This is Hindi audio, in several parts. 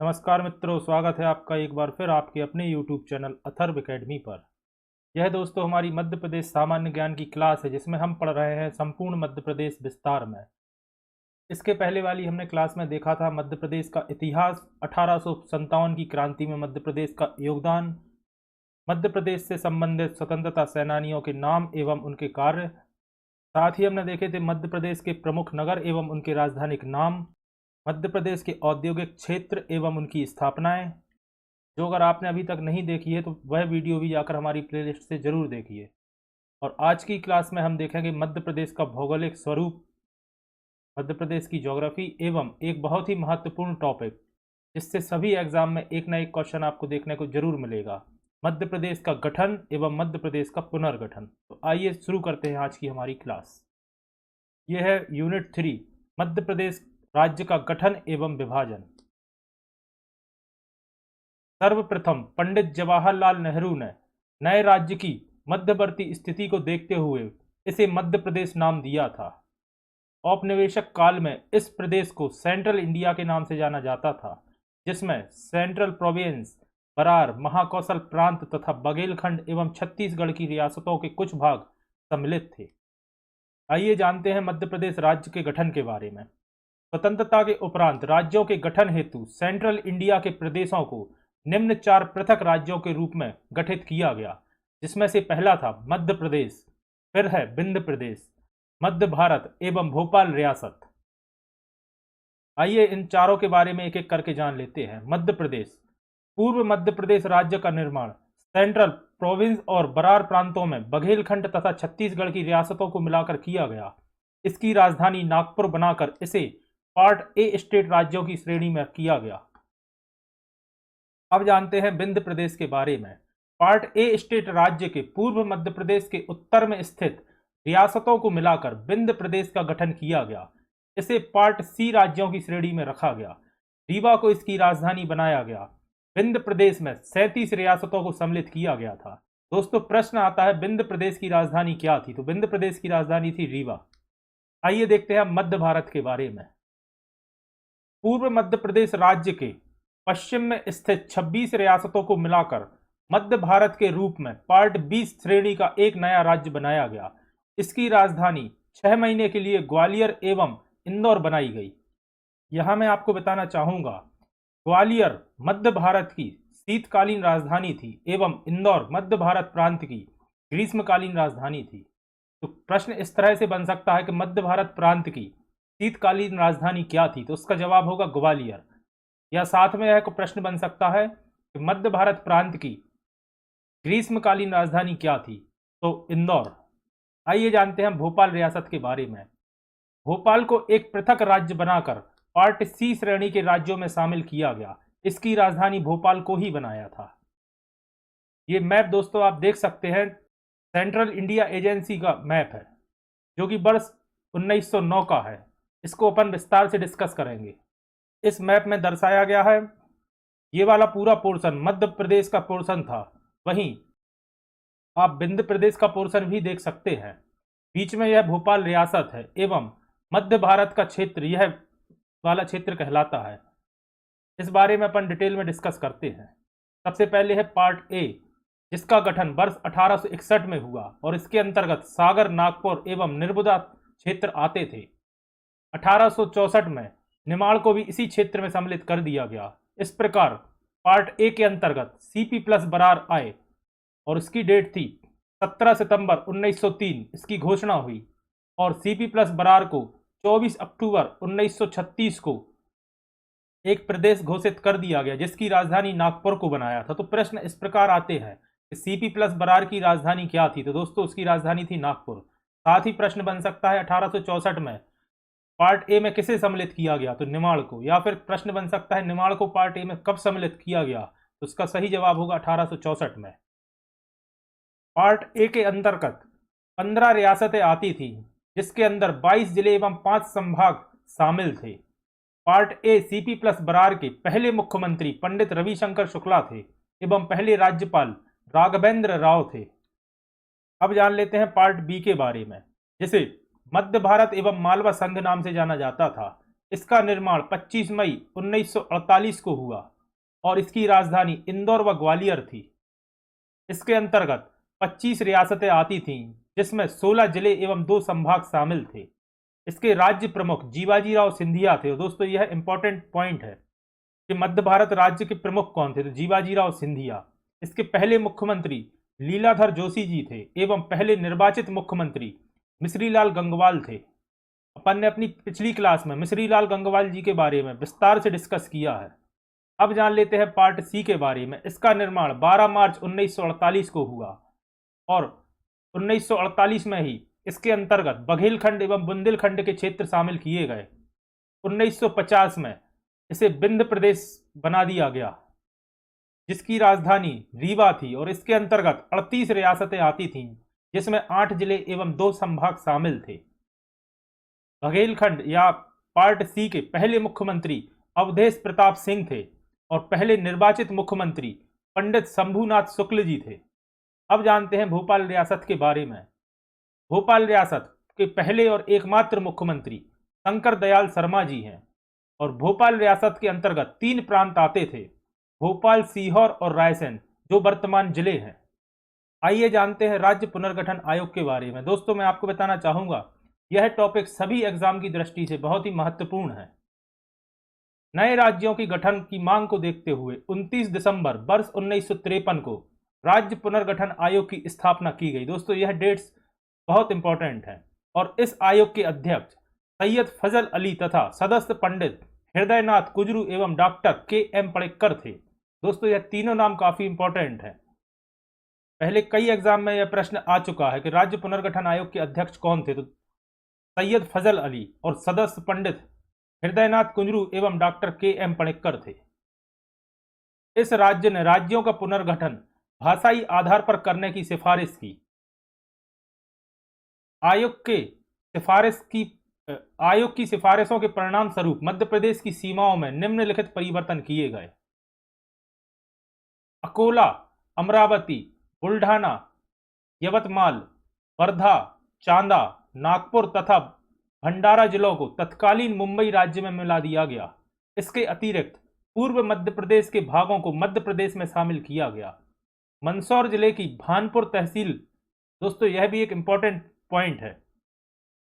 नमस्कार मित्रों, स्वागत है आपका एक बार फिर आपके अपने YouTube चैनल अथर्व एकेडमी पर। यह दोस्तों हमारी मध्य प्रदेश सामान्य ज्ञान की क्लास है जिसमें हम पढ़ रहे हैं संपूर्ण मध्य प्रदेश विस्तार में। इसके पहले वाली हमने क्लास में देखा था मध्य प्रदेश का इतिहास, 1857 की क्रांति में मध्य प्रदेश का योगदान, मध्य प्रदेश से संबंधित स्वतंत्रता सेनानियों के नाम एवं उनके कार्य। साथ ही हमने देखे थे मध्य प्रदेश के प्रमुख नगर एवं उनके राजधानी के नाम, मध्य प्रदेश के औद्योगिक क्षेत्र एवं उनकी स्थापनाएं। जो अगर आपने अभी तक नहीं देखी है तो वह वीडियो भी जाकर हमारी प्लेलिस्ट से ज़रूर देखिए। और आज की क्लास में हम देखेंगे मध्य प्रदेश का भौगोलिक स्वरूप, मध्य प्रदेश की ज्योग्राफी एवं एक बहुत ही महत्वपूर्ण टॉपिक जिससे सभी एग्जाम में एक ना एक क्वेश्चन आपको देखने को जरूर मिलेगा, मध्य प्रदेश का गठन एवं मध्य प्रदेश का पुनर्गठन। तो आइए शुरू करते हैं आज की हमारी क्लास। यह है यूनिट 3, मध्य प्रदेश राज्य का गठन एवं विभाजन। सर्वप्रथम पंडित जवाहरलाल नेहरू ने नए राज्य की मध्यवर्ती स्थिति को देखते हुए इसे मध्य प्रदेश नाम दिया था। औपनिवेशिक काल में इस प्रदेश को सेंट्रल इंडिया के नाम से जाना जाता था, जिसमें सेंट्रल प्रोविंस, बरार, महाकौशल प्रांत तथा बघेलखंड एवं छत्तीसगढ़ की रियासतों के कुछ भाग सम्मिलित थे। आइए जानते हैं मध्य प्रदेश राज्य के गठन के बारे में। स्वतंत्रता के उपरांत राज्यों के गठन हेतु सेंट्रल इंडिया के प्रदेशों को निम्न 4 पृथक राज्यों के रूप में गठित किया गया, जिसमें से पहला था मध्य प्रदेश, फिर है विंध्य प्रदेश, मध्य भारत एवं भोपाल रियासत। आइए इन चारों के बारे में एक एक करके जान लेते हैं। मध्य प्रदेश। पूर्व मध्य प्रदेश राज्य का निर्माण सेंट्रल प्रोविंस और बरार प्रांतों में बघेलखंड तथा छत्तीसगढ़ की रियासतों को मिलाकर किया गया। इसकी राजधानी नागपुर बनाकर इसे पार्ट ए स्टेट राज्यों की श्रेणी में किया गया। अब जानते हैं विंध्य प्रदेश के बारे में। पार्ट ए स्टेट राज्य के पूर्व मध्य प्रदेश के उत्तर में स्थित रियासतों को मिलाकर विंध्य प्रदेश का गठन किया गया। इसे पार्ट सी राज्यों की श्रेणी में रखा गया। रीवा को इसकी राजधानी बनाया गया। विंध्य प्रदेश में 37 रियासतों को सम्मिलित किया गया था। दोस्तों प्रश्न आता है विंध्य प्रदेश की राजधानी क्या थी, तो विंध्य प्रदेश की राजधानी थी रीवा। आइए देखते हैं मध्य भारत के बारे में। पूर्व मध्य प्रदेश राज्य के पश्चिम में स्थित 26 रियासतों को मिलाकर मध्य भारत के रूप में पार्ट 20 श्रेणी का एक नया राज्य बनाया गया। इसकी राजधानी 6 महीने के लिए ग्वालियर एवं इंदौर बनाई गई। यहां मैं आपको बताना चाहूंगा, ग्वालियर मध्य भारत की शीतकालीन राजधानी थी एवं इंदौर मध्य भारत प्रांत की ग्रीष्मकालीन राजधानी थी। तो प्रश्न इस तरह से बन सकता है कि मध्य भारत प्रांत की शीतकालीन राजधानी क्या थी, तो उसका जवाब होगा ग्वालियर। या साथ में यह प्रश्न बन सकता है कि मध्य भारत प्रांत की ग्रीष्मकालीन राजधानी क्या थी, तो इंदौर। आइए जानते हैं भोपाल रियासत के बारे में। भोपाल को एक पृथक राज्य बनाकर पार्ट सी श्रेणी के राज्यों में शामिल किया गया। इसकी राजधानी भोपाल को ही बनाया था। ये मैप दोस्तों आप देख सकते हैं, सेंट्रल इंडिया एजेंसी का मैप है जो कि वर्ष 1909 का है। इसको अपन विस्तार से डिस्कस करेंगे। इस मैप में दर्शाया गया है, ये वाला पूरा पोर्शन मध्य प्रदेश का पोर्शन था। वहीं आप विंध्य प्रदेश का पोर्शन भी देख सकते हैं। बीच में यह भोपाल रियासत है एवं मध्य भारत का क्षेत्र यह वाला क्षेत्र कहलाता है। इस बारे में अपन डिटेल में डिस्कस करते हैं। सबसे पहले है पार्ट ए, जिसका गठन वर्ष 1861 में हुआ और इसके अंतर्गत सागर, नागपुर एवं नर्मदा क्षेत्र आते थे। 1864 में निमाड़ को भी इसी क्षेत्र में सम्मिलित कर दिया गया। इस प्रकार पार्ट ए के अंतर्गत सीपी प्लस बरार आए और इसकी डेट थी 17 सितंबर 1903 इसकी घोषणा हुई और सीपी प्लस बरार को 24 अक्टूबर 1936 को एक प्रदेश घोषित कर दिया गया, जिसकी राजधानी नागपुर को बनाया था। तो प्रश्न इस प्रकार आते हैं कि सीपी प्लस बरार की राजधानी क्या थी, तो दोस्तों उसकी राजधानी थी नागपुर। साथ ही प्रश्न बन सकता है 1864 में पार्ट ए में किसे सम्मिलित किया गया, तो निमाड़ को। या फिर प्रश्न बन सकता है निमाड़ को पार्ट ए में कब सम्मिलित किया गया, तो उसका सही जवाब होगा 1864 में। पार्ट ए के अंतर्गत 15 रियासतें आती थी, जिसके अंदर 22 जिले एवं 5 संभाग शामिल थे। Part A CP plus Berar के पहले मुख्यमंत्री पंडित रविशंकर शुक्ला थे एवं पहले राज्यपाल राघवेंद्र राव थे। अब जान लेते हैं पार्ट बी के बारे में, जिसे मध्य भारत एवं मालवा संघ नाम से जाना जाता था। इसका निर्माण 25 मई 1948 को हुआ और इसकी राजधानी इंदौर व ग्वालियर थी। इसके अंतर्गत 25 रियासतें आती थीं, जिसमें 16 जिले एवं 2 संभाग शामिल थे। इसके राज्य प्रमुख जीवाजी राव सिंधिया थे। दोस्तों यह इंपॉर्टेंट पॉइंट है कि मध्य भारत राज्य के प्रमुख कौन थे, तो जीवाजी राव सिंधिया। इसके पहले मुख्यमंत्री लीलाधर जोशी जी थे एवं पहले निर्वाचित मुख्यमंत्री मिश्रीलाल गंगवाल थे। अपन ने अपनी पिछली क्लास में मिश्रीलाल गंगवाल जी के बारे में विस्तार से डिस्कस किया है। अब जान लेते हैं पार्ट सी के बारे में। इसका निर्माण 12 मार्च 1948 को हुआ और 1948 में ही इसके अंतर्गत बघेलखंड एवं बुंदेलखंड के क्षेत्र शामिल किए गए। 1950 में इसे विंध्य प्रदेश बना दिया गया, जिसकी राजधानी रीवा थी और इसके अंतर्गत 38 रियासतें आती थीं, जिसमें 8 जिले एवं 2 संभाग शामिल थे। बघेलखंड या पार्ट सी के पहले मुख्यमंत्री अवधेश प्रताप सिंह थे और पहले निर्वाचित मुख्यमंत्री पंडित शंभूनाथ शुक्ल जी थे। अब जानते हैं भोपाल रियासत के बारे में। भोपाल रियासत के पहले और एकमात्र मुख्यमंत्री शंकर दयाल शर्मा जी हैं और भोपाल रियासत के अंतर्गत 3 प्रांत आते थे, भोपाल, सीहोर और रायसेन, जो वर्तमान जिले हैं। आइए जानते हैं राज्य पुनर्गठन आयोग के बारे में। दोस्तों मैं आपको बताना चाहूंगा, यह टॉपिक सभी एग्जाम की दृष्टि से बहुत ही महत्वपूर्ण है। नए राज्यों की गठन की मांग को देखते हुए 29 दिसंबर वर्ष 1953 को राज्य पुनर्गठन आयोग की स्थापना की गई। दोस्तों यह डेट्स बहुत इंपॉर्टेंट है और इस आयोग के अध्यक्ष सैयद फजल अली तथा सदस्य पंडित हृदयनाथ कुजरू एवं डॉक्टर के.एम. पणिक्कर थे। दोस्तों यह तीनों नाम काफी इंपॉर्टेंट है। पहले कई एग्जाम में यह प्रश्न आ चुका है कि राज्य पुनर्गठन आयोग के अध्यक्ष कौन थे, तो सैयद फजल अली और सदस्य पंडित हृदयनाथ कुंजरू एवं डॉक्टर के.एम. पणिक्कर थे। इस राज्य ने राज्यों का पुनर्गठन भाषाई आधार पर करने की सिफारिश की। आयोग की सिफारिशों के परिणाम स्वरूप मध्य प्रदेश की सीमाओं में निम्नलिखित परिवर्तन किए गए। अकोला, अमरावती, बुल्ढाना, यवतमाल, वर्धा, चांदा, नागपुर तथा भंडारा जिलों को तत्कालीन मुंबई राज्य में मिला दिया गया। इसके अतिरिक्त पूर्व मध्य प्रदेश के भागों को मध्य प्रदेश में शामिल किया गया। मंदसौर जिले की भानपुर तहसील, दोस्तों यह भी एक इंपॉर्टेंट पॉइंट है,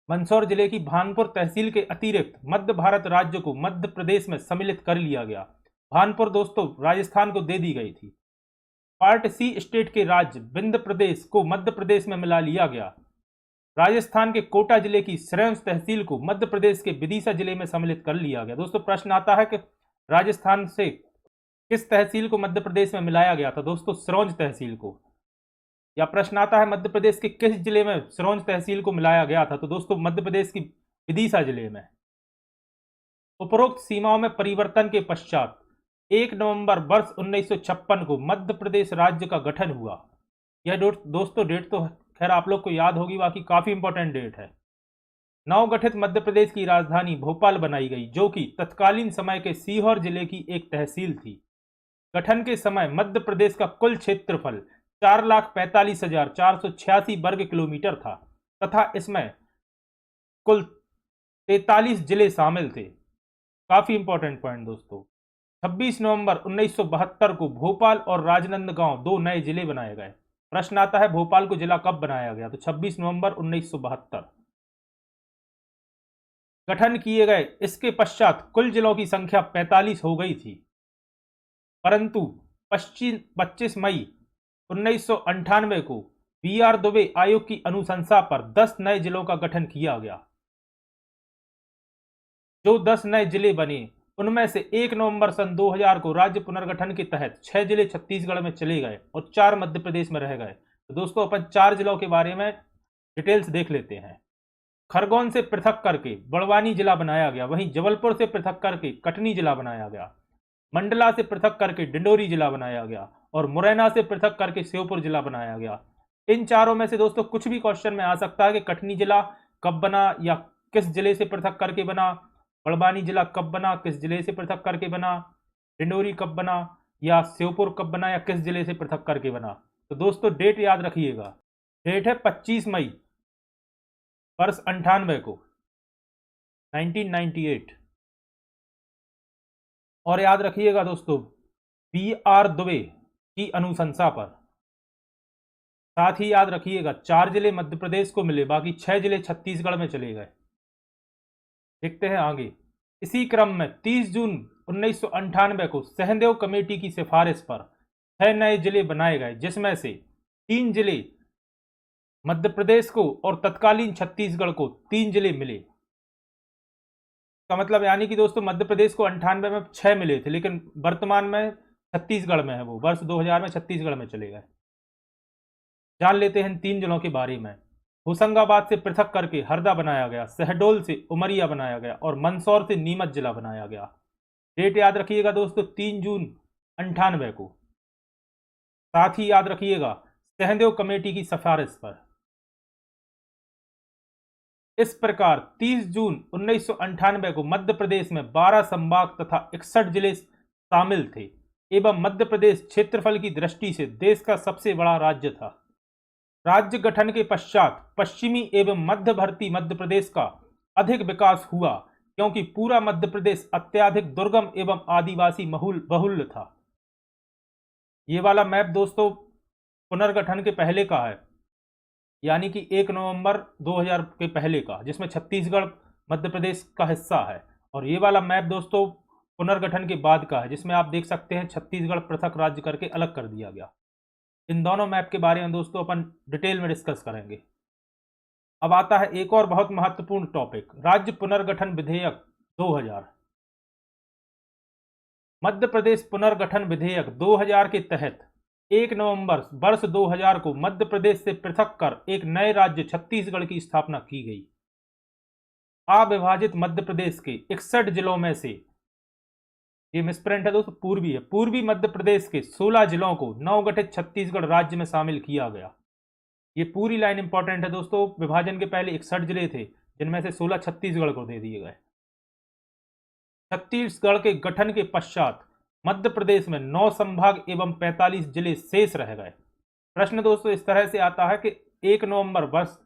मंदसौर जिले की भानपुर तहसील के अतिरिक्त मध्य भारत राज्य को मध्य प्रदेश में सम्मिलित कर लिया गया। भानपुर दोस्तों राजस्थान को दे दी गई थी। पार्ट सी स्टेट के राज्य विंध्य प्रदेश को मध्य प्रदेश में मिला लिया गया। राजस्थान के कोटा जिले की सिरोंज तहसील को मध्य प्रदेश के विदिशा जिले में सम्मिलित कर लिया गया। दोस्तों प्रश्न आता है कि राजस्थान से किस तहसील को मध्य प्रदेश में मिलाया गया था, दोस्तों सिरोंज तहसील को। या प्रश्न आता है मध्य प्रदेश के किस जिले में सिरोंज तहसील को मिलाया गया था, तो दोस्तों मध्य प्रदेश की विदिशा जिले में। उपरोक्त सीमाओं में परिवर्तन के पश्चात 1 नवंबर वर्ष 1956 को मध्य प्रदेश राज्य का गठन हुआ। यह दोस्तों डेट तो खैर आप लोग को याद होगी, बाकी काफी इंपॉर्टेंट डेट है। नवगठित मध्य प्रदेश की राजधानी भोपाल बनाई गई, जो कि तत्कालीन समय के सीहोर जिले की एक तहसील थी। गठन के समय मध्य प्रदेश का कुल क्षेत्रफल 4,45,486 वर्ग किलोमीटर था तथा इसमें कुल 43 जिले शामिल थे। काफी इंपॉर्टेंट पॉइंट दोस्तों। 26 नवंबर 1972 को भोपाल और राजनांदगांव 2 नए जिले बनाए गए। प्रश्न आता है भोपाल को जिला कब बनाया गया, तो 26 नवंबर 1972 गठन किए गए। इसके पश्चात कुल जिलों की संख्या 45 हो गई थी, परंतु 25 मई 1998 को बी.आर. दुबे आयोग की अनुशंसा पर 10 नए जिलों का गठन किया गया। जो 10 नए जिले बने उनमें से 1 नवंबर सन 2000 को राज्य पुनर्गठन के तहत 6 जिले छत्तीसगढ़ में चले गए और 4 मध्य प्रदेश में रह गए। तो दोस्तों अपन 4 जिलों के बारे में डिटेल्स देख लेते हैं। खरगोन से पृथक करके बड़वानी जिला बनाया गया, वहीं जबलपुर से पृथक करके कटनी जिला बनाया गया, मंडला से पृथक करके डिंडोरी जिला बनाया गया और मुरैना से पृथक करके श्योपुर जिला बनाया गया। इन चारों में से दोस्तों कुछ भी क्वेश्चन में आ सकता है कि कटनी जिला कब बना या किस जिले से पृथक करके बना, बड़वानी जिला कब बना, किस जिले से पृथक करके बना, डिंडोरी कब बना या श्योपुर कब बना या किस जिले से पृथक करके बना। तो दोस्तों डेट याद रखिएगा, डेट है 25 मई वर्ष 98 को 1998। और याद रखिएगा दोस्तों, BR दुबे की अनुशंसा पर। साथ ही याद रखिएगा 4 जिले मध्य प्रदेश को मिले, बाकी 6 जिले छत्तीसगढ़ में चले गए। देखते हैं आगे। इसी क्रम में 30 जून 1998 को सहदेव कमेटी की सिफारिश पर 6 नए जिले बनाए गए, जिसमें से 3 जिले मध्य प्रदेश को और तत्कालीन छत्तीसगढ़ को 3 जिले मिले। का मतलब यानी कि दोस्तों मध्य प्रदेश को 98 में 6 मिले थे, लेकिन वर्तमान में छत्तीसगढ़ में है, वो वर्ष 2000 में छत्तीसगढ़ में चले गए। जान लेते हैं इन 3 जिलों के बारे में। होशंगाबाद से पृथक करके हरदा बनाया गया, शहडोल से उमरिया बनाया गया और मंदसौर से नीमच जिला बनाया गया। डेट याद रखिएगा दोस्तों, 3 जून 98 को। साथ ही याद रखिएगा सहदेव कमेटी की सिफारिश पर। इस प्रकार 30 जून 1998 को मध्य प्रदेश में 12 संभाग तथा 61 जिले शामिल थे एवं मध्य प्रदेश क्षेत्रफल की दृष्टि से देश का सबसे बड़ा राज्य था। राज्य गठन के पश्चात पश्चिमी एवं मध्यवर्ती मध्य प्रदेश का अधिक विकास हुआ, क्योंकि पूरा मध्य प्रदेश अत्यधिक दुर्गम एवं आदिवासी बहुल था। ये वाला मैप दोस्तों पुनर्गठन के पहले का है, यानी कि 1 नवंबर 2000 के पहले का, जिसमें छत्तीसगढ़ मध्य प्रदेश का हिस्सा है। और ये वाला मैप दोस्तों पुनर्गठन के बाद का है, जिसमें आप देख सकते हैं छत्तीसगढ़ पृथक राज्य करके अलग कर दिया गया। इन दोनों मैप के बारे में दोस्तों अपन डिटेल में डिस्कस करेंगे। अब आता है एक और बहुत महत्वपूर्ण टॉपिक, राज्य पुनर्गठन विधेयक 2000। मध्य प्रदेश पुनर्गठन विधेयक 2000 के तहत 1 नवंबर वर्ष 2000 को मध्य प्रदेश से पृथक कर एक नए राज्य छत्तीसगढ़ की स्थापना की गई। अविभाजित मध्य प्रदेश के 61 जिलों में से, ये मिसप्रिंट है दोस्तों, पूर्वी मध्य प्रदेश के 16 जिलों को नवगठित छत्तीसगढ़ राज्य में शामिल किया गया। ये पूरी लाइन इंपॉर्टेंट है दोस्तों। विभाजन के पहले 61 जिले थे, जिनमें से 16 छत्तीसगढ़ को दे दिए गए। छत्तीसगढ़ के गठन के पश्चात मध्य प्रदेश में 9 संभाग एवं 45 जिले शेष रह गए। प्रश्न दोस्तों इस तरह से आता है कि 1 नवंबर वर्ष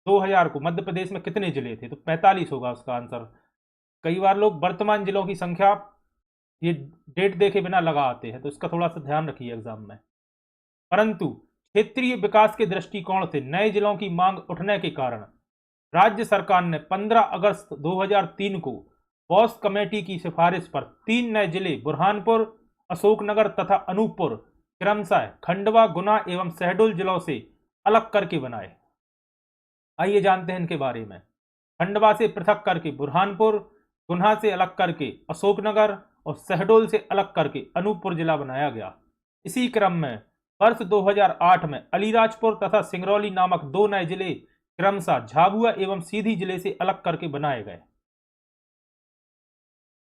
2000 को मध्य प्रदेश में कितने जिले थे, तो 45 होगा उसका आंसर। कई बार लोग वर्तमान जिलों की संख्या ये डेट देखे बिना लगा आते हैं, तो इसका थोड़ा सा ध्यान रखिए एग्जाम में। परंतु क्षेत्रीय विकास के दृष्टिकोण से नए जिलों की मांग उठने के कारण राज्य सरकार ने 15 अगस्त 2003 को बॉस कमेटी की सिफारिश पर 3 नए जिले बुरहानपुर, अशोकनगर तथा अनूपपुर क्रमशः खंडवा, गुना एवं शहडोल जिलों से अलग करके बनाए। आइए जानते हैं इनके बारे में। खंडवा से पृथक करके बुरहानपुर, गुना से अलग करके अशोकनगर और शहडोल से अलग करके अनूपपुर जिला बनाया गया। इसी क्रम में वर्ष 2008 में अलीराजपुर तथा सिंगरौली नामक 2 नए जिले क्रमशः झाबुआ एवं सीधी जिले से अलग करके बनाए गए।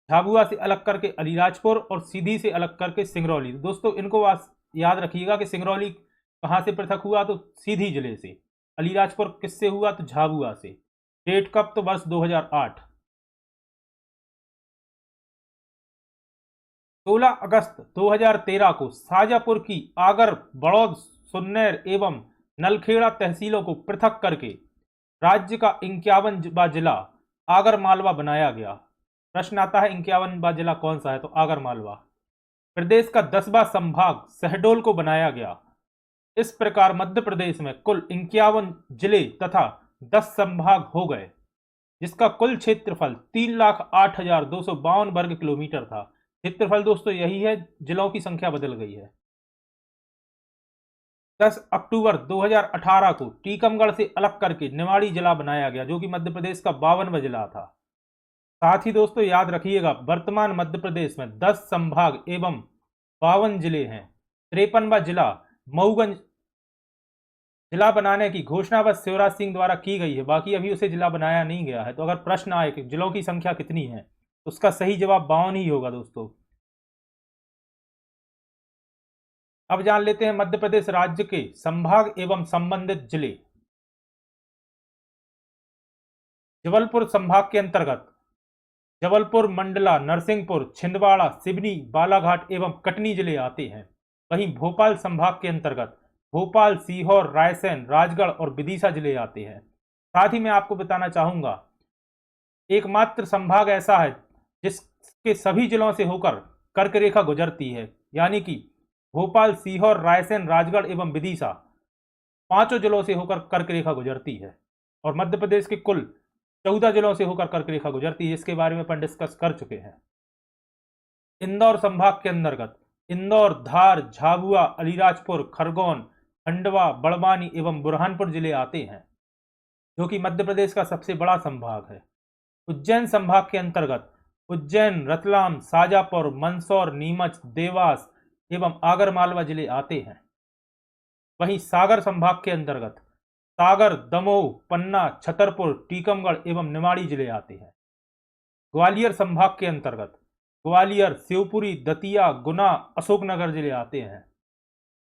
झाबुआ से अलग करके अलीराजपुर और सीधी से अलग करके सिंगरौली। दोस्तों इनको याद रखिएगा कि सिंगरौली कहां से पृथक हुआ, तो सीधी जिले से। अलीराजपुर किससे हुआ, तो झाबुआ से। डेट कब, तो वर्ष 2008। 16 अगस्त 2013 को शाजापुर की आगर, बड़ौद, सुन्नेर एवं नलखेड़ा तहसीलों को पृथक करके राज्य का 51वां जिला आगर मालवा बनाया गया। प्रश्न आता है 51वां जिला कौन सा है, तो आगर मालवा। प्रदेश का 10वां संभाग शहडोल को बनाया गया। इस प्रकार मध्य प्रदेश में कुल 51 जिले तथा 10 संभाग हो गए, जिसका कुल क्षेत्रफल 3,08,252 वर्ग किलोमीटर था। क्षेत्रफल दोस्तों यही है, जिलों की संख्या बदल गई है। 10 अक्टूबर 2018 को टीकमगढ़ से अलग करके निवाड़ी जिला बनाया गया, जो कि मध्य प्रदेश का 52वां जिला था। साथ ही दोस्तों याद रखिएगा, वर्तमान मध्य प्रदेश में 10 संभाग एवं 52 जिले हैं। 53वां जिला मऊगंज जिला बनाने की घोषणा बस शिवराज सिंह द्वारा की गई है, बाकी अभी उसे जिला बनाया नहीं गया है। तो अगर प्रश्न आए कि जिलों की संख्या कितनी है, तो उसका सही जवाब 52 ही होगा दोस्तों। अब जान लेते हैं मध्य प्रदेश राज्य के संभाग एवं संबंधित जिले। जबलपुर संभाग के अंतर्गत जबलपुर, मंडला, नरसिंहपुर, छिंदवाड़ा, सिवनी, बालाघाट एवं कटनी जिले आते हैं। वहीं भोपाल संभाग के अंतर्गत भोपाल, सीहोर, रायसेन, राजगढ़ और विदिशा जिले आते हैं। साथ ही मैं आपको बताना चाहूंगा, एकमात्र संभाग ऐसा है जिसके सभी जिलों से होकर कर्क रेखा गुजरती है, यानी कि भोपाल, सीहोर, रायसेन, राजगढ़ एवं विदिशा पांचों जिलों से होकर कर्क रेखा गुजरती है। और मध्य प्रदेश के कुल 14 जिलों से होकर कर्क रेखा गुजरती है, इसके बारे में अपन डिस्कस कर चुके हैं। इंदौर संभाग के अंतर्गत इंदौर, धार, झाबुआ, अलीराजपुर, खरगोन, खंडवा, बड़वानी एवं बुरहानपुर जिले आते हैं, जो कि मध्य प्रदेश का सबसे बड़ा संभाग है। उज्जैन संभाग के अंतर्गत उज्जैन, रतलाम, शाजापुर, मंदसौर, नीमच, देवास एवं आगरमालवा जिले आते हैं। वहीं सागर संभाग के अंतर्गत सागर, दमोह, पन्ना, छतरपुर, टीकमगढ़ एवं निमाड़ी जिले आते हैं। ग्वालियर संभाग के अंतर्गत ग्वालियर, शिवपुरी, दतिया, गुना, अशोकनगर जिले आते हैं।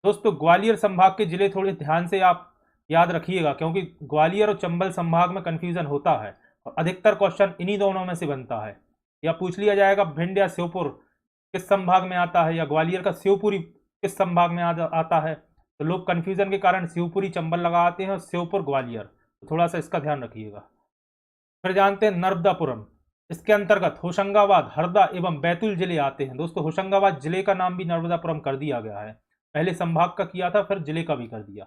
दोस्तों, ग्वालियर संभाग के जिले थोड़े ध्यान से आप याद रखिएगा, क्योंकि ग्वालियर और चंबल संभाग में कंफ्यूजन होता है और अधिकतर क्वेश्चन इन्हीं दोनों में से बनता है। या पूछ लिया जाएगा भिंड या श्योपुर किस संभाग में आता है, या ग्वालियर का शिवपुरी किस संभाग में आता है, तो लोग कंफ्यूजन के कारण शिवपुरी चंबल लगाते हैं और श्योपुर ग्वालियर, तो थोड़ा सा इसका ध्यान रखिएगा। फिर जानते हैं नर्मदापुरम, इसके अंतर्गत होशंगाबाद, हरदा एवं बैतूल जिले आते हैं। दोस्तों, होशंगाबाद जिले का नाम भी नर्मदापुरम कर दिया गया है, पहले संभाग का किया था, फिर जिले का भी कर दिया।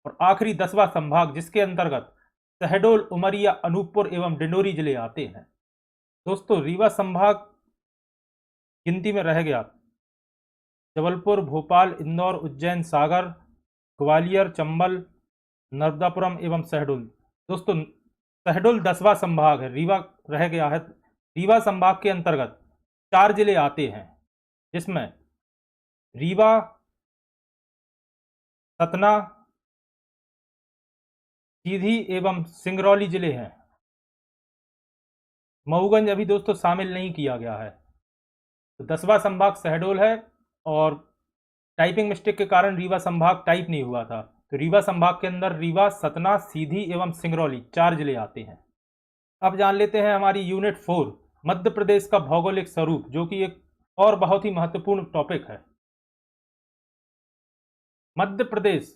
और आखिरी 10वां संभाग, जिसके अंतर्गत शहडोल, उमरिया, अनूपपुर एवं डिंडोरी जिले आते हैं। दोस्तों, रीवा संभाग गिनती में रह गया जबलपुर, भोपाल, इंदौर, उज्जैन, सागर, ग्वालियर, चंबल, नर्मदापुरम एवं शहडोल। दोस्तों, शहडोल 10वां संभाग है, रीवा रह गया है। रीवा संभाग के अंतर्गत 4 जिले आते हैं, जिसमें रीवा, सतना, सीधी एवं सिंगरौली जिले हैं। मऊगंज अभी दोस्तों शामिल नहीं किया गया है। तो 10वां संभाग शहडोल है, और टाइपिंग मिस्टेक के कारण रीवा संभाग टाइप नहीं हुआ था। तो रीवा संभाग के अंदर रीवा, सतना, सीधी एवं सिंगरौली 4 जिले आते हैं। अब जान लेते हैं हमारी यूनिट 4 मध्य प्रदेश का भौगोलिक स्वरूप, जो कि एक और बहुत ही महत्वपूर्ण टॉपिक है। मध्य प्रदेश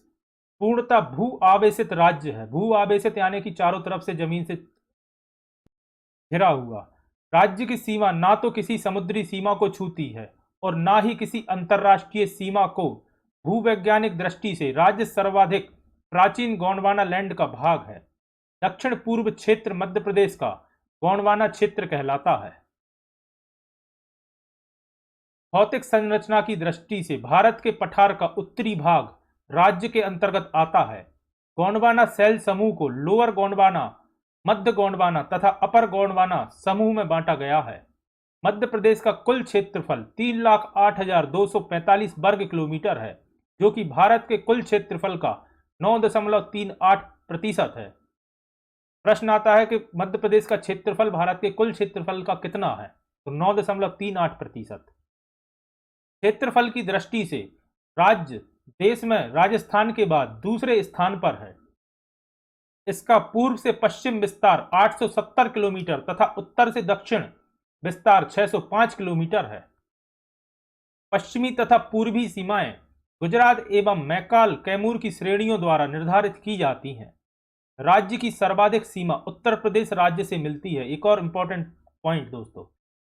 पूर्णतः भू आवेशित राज्य है। भू आवेशित यानी कि चारों तरफ से जमीन से घिरा हुआ। राज्य की सीमा ना तो किसी समुद्री सीमा को छूती है और ना ही किसी अंतरराष्ट्रीय सीमा को। भूवैज्ञानिक दृष्टि से राज्य सर्वाधिक प्राचीन गोंडवाना लैंड का भाग है। दक्षिण पूर्व क्षेत्र मध्य प्रदेश का गोंडवाना क्षेत्र कहलाता है। भौतिक संरचना की दृष्टि से भारत के पठार का उत्तरी भाग राज्य के अंतर्गत आता है। गोंडवाना सेल समूह को लोअर गोंडवाना, मध्य गोंडवाना तथा अपर गोंडवाना समूह में बांटा गया है। मध्य प्रदेश का कुल क्षेत्रफल 3,08,245 वर्ग किलोमीटर है, जो कि भारत के कुल क्षेत्रफल का 9.38% है। प्रश्न आता है कि मध्य प्रदेश का क्षेत्रफल भारत के कुल क्षेत्रफल का कितना है, तो 9.38%। क्षेत्रफल की दृष्टि से राज्य देश में राजस्थान के बाद दूसरे स्थान पर है। इसका पूर्व से पश्चिम विस्तार 870 किलोमीटर तथा उत्तर से दक्षिण विस्तार 605 किलोमीटर है। पश्चिमी तथा पूर्वी सीमाएं गुजरात एवं मैकाल, कैमूर की श्रेणियों द्वारा निर्धारित की जाती हैं। राज्य की सर्वाधिक सीमा उत्तर प्रदेश राज्य से मिलती है, एक और इंपॉर्टेंट पॉइंट दोस्तों।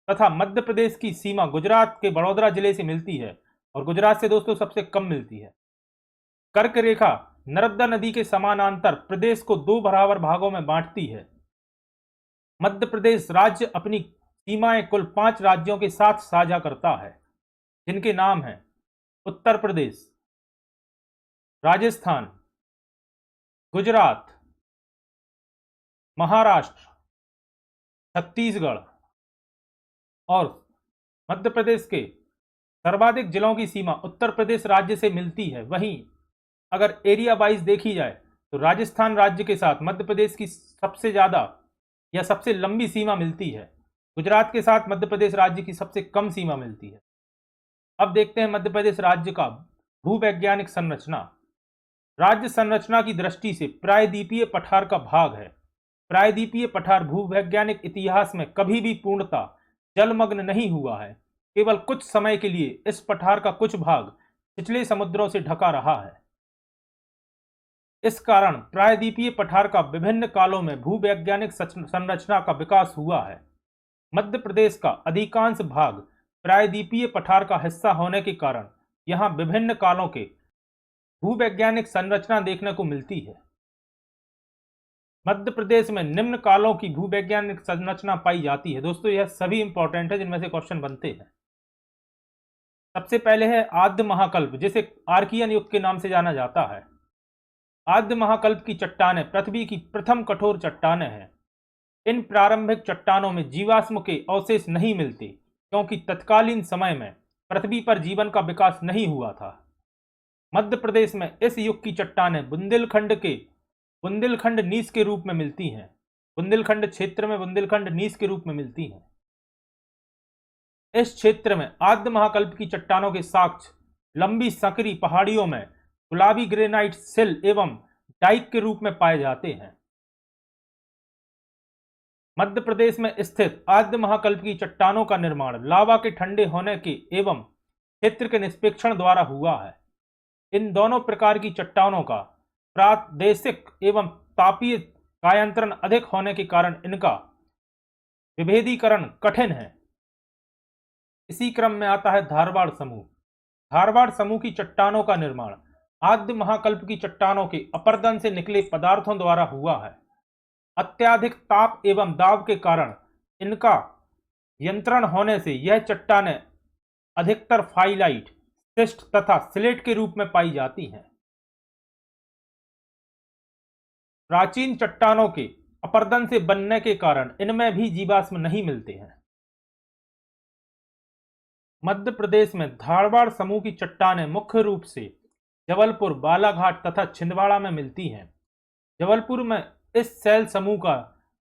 तथा मध्य प्रदेश की सीमा गुजरात के बड़ौदा जिले से मिलती है, और गुजरात से दोस्तों सबसे कम मिलती है। कर्क रेखा नर्मदा नदी के समानांतर प्रदेश को 2 बराबर भागों में बांटती है। मध्य प्रदेश राज्य अपनी सीमाएं कुल 5 राज्यों के साथ साझा करता है, जिनके नाम हैं उत्तर प्रदेश, राजस्थान, गुजरात, महाराष्ट्र, छत्तीसगढ़। और मध्य प्रदेश के सर्वाधिक जिलों की सीमा उत्तर प्रदेश राज्य से मिलती है। वहीं अगर एरिया वाइज देखी जाए तो राजस्थान राज्य के साथ मध्य प्रदेश की सबसे ज्यादा या सबसे लंबी सीमा मिलती है। गुजरात के साथ मध्य प्रदेश राज्य की सबसे कम सीमा मिलती है। अब देखते हैं मध्य प्रदेश राज्य का भूवैज्ञानिक संरचना। राज्य संरचना की दृष्टि से प्रायद्वीपीय पठार का भाग है। प्रायद्वीपीय पठार भूवैज्ञानिक इतिहास में कभी भी पूर्णतः जलमग्न नहीं हुआ है। केवल कुछ समय के लिए इस पठार का कुछ भाग पिछले समुद्रों से ढका रहा है। इस कारण प्रायद्वीपीय पठार का विभिन्न कालों में भूवैज्ञानिक संरचना का विकास हुआ है। मध्य प्रदेश का अधिकांश भाग प्रायद्वीपीय पठार का हिस्सा होने के कारण यहाँ विभिन्न कालों के भूवैज्ञानिक संरचना देखने को मिलती है। मध्य प्रदेश में निम्न कालों की भूवैज्ञानिक संरचना पाई जाती है। दोस्तों यह सभी इंपॉर्टेंट है जिनमें से क्वेश्चन बनते हैं। सबसे पहले है आद्य महाकल्प, जिसे आर्कियन युग के नाम से जाना जाता है। आद्य महाकल्प की चट्टानें पृथ्वी की प्रथम कठोर चट्टानें हैं। इन प्रारंभिक चट्टानों में जीवाश्म के अवशेष नहीं मिलते क्योंकि तत्कालीन समय में पृथ्वी पर जीवन का विकास नहीं हुआ था। मध्य प्रदेश में इस युग की चट्टानें बुंदेलखंड नीस के रूप में मिलती हैं। बुंदेलखंड क्षेत्र में बुंदेलखंड नीस के रूप में मिलती हैं। इस क्षेत्र में आद्य महाकल्प की चट्टानों के साक्ष्य लंबी संकरी पहाड़ियों में गुलाबी ग्रेनाइट सिल एवं डाइक के रूप में पाए जाते हैं। मध्य प्रदेश में स्थित आद्य महाकल्प की चट्टानों का निर्माण लावा के ठंडे होने के एवं क्षेत्र के निष्पेक्षण द्वारा हुआ है। इन दोनों प्रकार की चट्टानों का प्रादेशिक एवं तापीय कायांतरण अधिक होने के कारण इनका विभेदीकरण कठिन है। इसी क्रम में आता है धारवाड़ समूह। धारवाड़ समूह की चट्टानों का निर्माण आद्य महाकल्प की चट्टानों के अपरदन से निकले पदार्थों द्वारा हुआ है। अत्यधिक ताप एवं दाब के कारण इनका यंत्रण होने से यह चट्टानें अधिकतर फाइलाइट, शिस्ट तथा स्लेट के रूप में पाई जाती हैं। प्राचीन चट्टानों के अपरदन से बनने के कारण इनमें भी जीवाश्म नहीं मिलते हैं। मध्य प्रदेश में धारवाड़ समूह की चट्टानें मुख्य रूप से जबलपुर, बालाघाट तथा छिंदवाड़ा में मिलती हैं। जबलपुर में इस सेल समूह का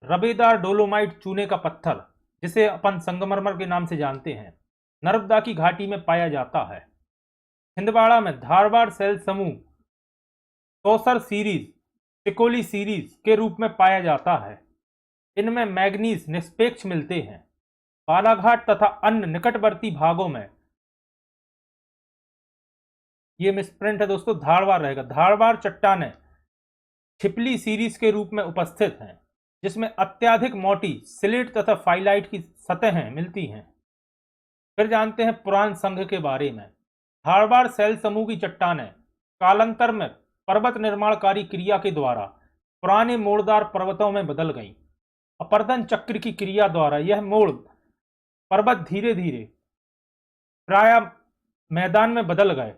रबेदार डोलोमाइट चूने का पत्थर, जिसे अपन संगमरमर के नाम से जानते हैं, नर्मदा की घाटी में पाया जाता है। छिंदवाड़ा में धारवाड़ सेल समूह तोसर सीरीज, टिकोली सीरीज के रूप में पाया जाता है। इनमें मैग्नीज निष्पेक्ष मिलते हैं। बालाघाट तथा अन्य निकटवर्ती भागों में ये मिसप्रिंट है दोस्तों, धारवाड़ रहेगा। धारवाड़ चट्टानें छिपली सीरीज के रूप में उपस्थित हैं, जिसमें अत्यधिक मोटी सिलेट तथा फाइलाइट की सतहें मिलती हैं। फिर जानते हैं पुराण संघ के बारे में। धारवाड़ सेल समूह की चट्टानें कालांतर में पर्वत निर्माणकारी क्रिया के द्वारा पुराने मोड़दार पर्वतों में बदल गईं। अपरदन चक्र की क्रिया द्वारा यह मोड़ पर्वत धीरे धीरे प्राय मैदान में बदल गए।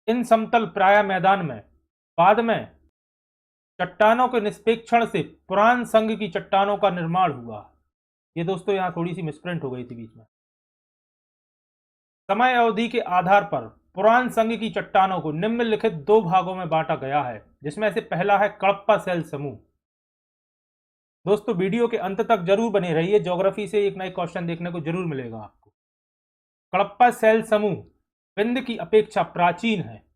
इन समतल प्राय मैदान में बाद में चट्टानों के निष्पेक्षण से पुराण संघ की चट्टानों का निर्माण हुआ। ये दोस्तों यहां थोड़ी सी मिसप्रिंट हो गई थी बीच में। समय अवधि के आधार पर पुराण संघ की चट्टानों को निम्नलिखित दो भागों में बांटा गया है, जिसमें से पहला है कड़प्पा सेल समूह। दोस्तों वीडियो के अंत तक जरूर बने रहिए, ज्योग्राफी से एक नए क्वेश्चन देखने को जरूर मिलेगा आपको। कड़प्पा सेल समूह विंध्य की अपेक्षा प्राचीन है।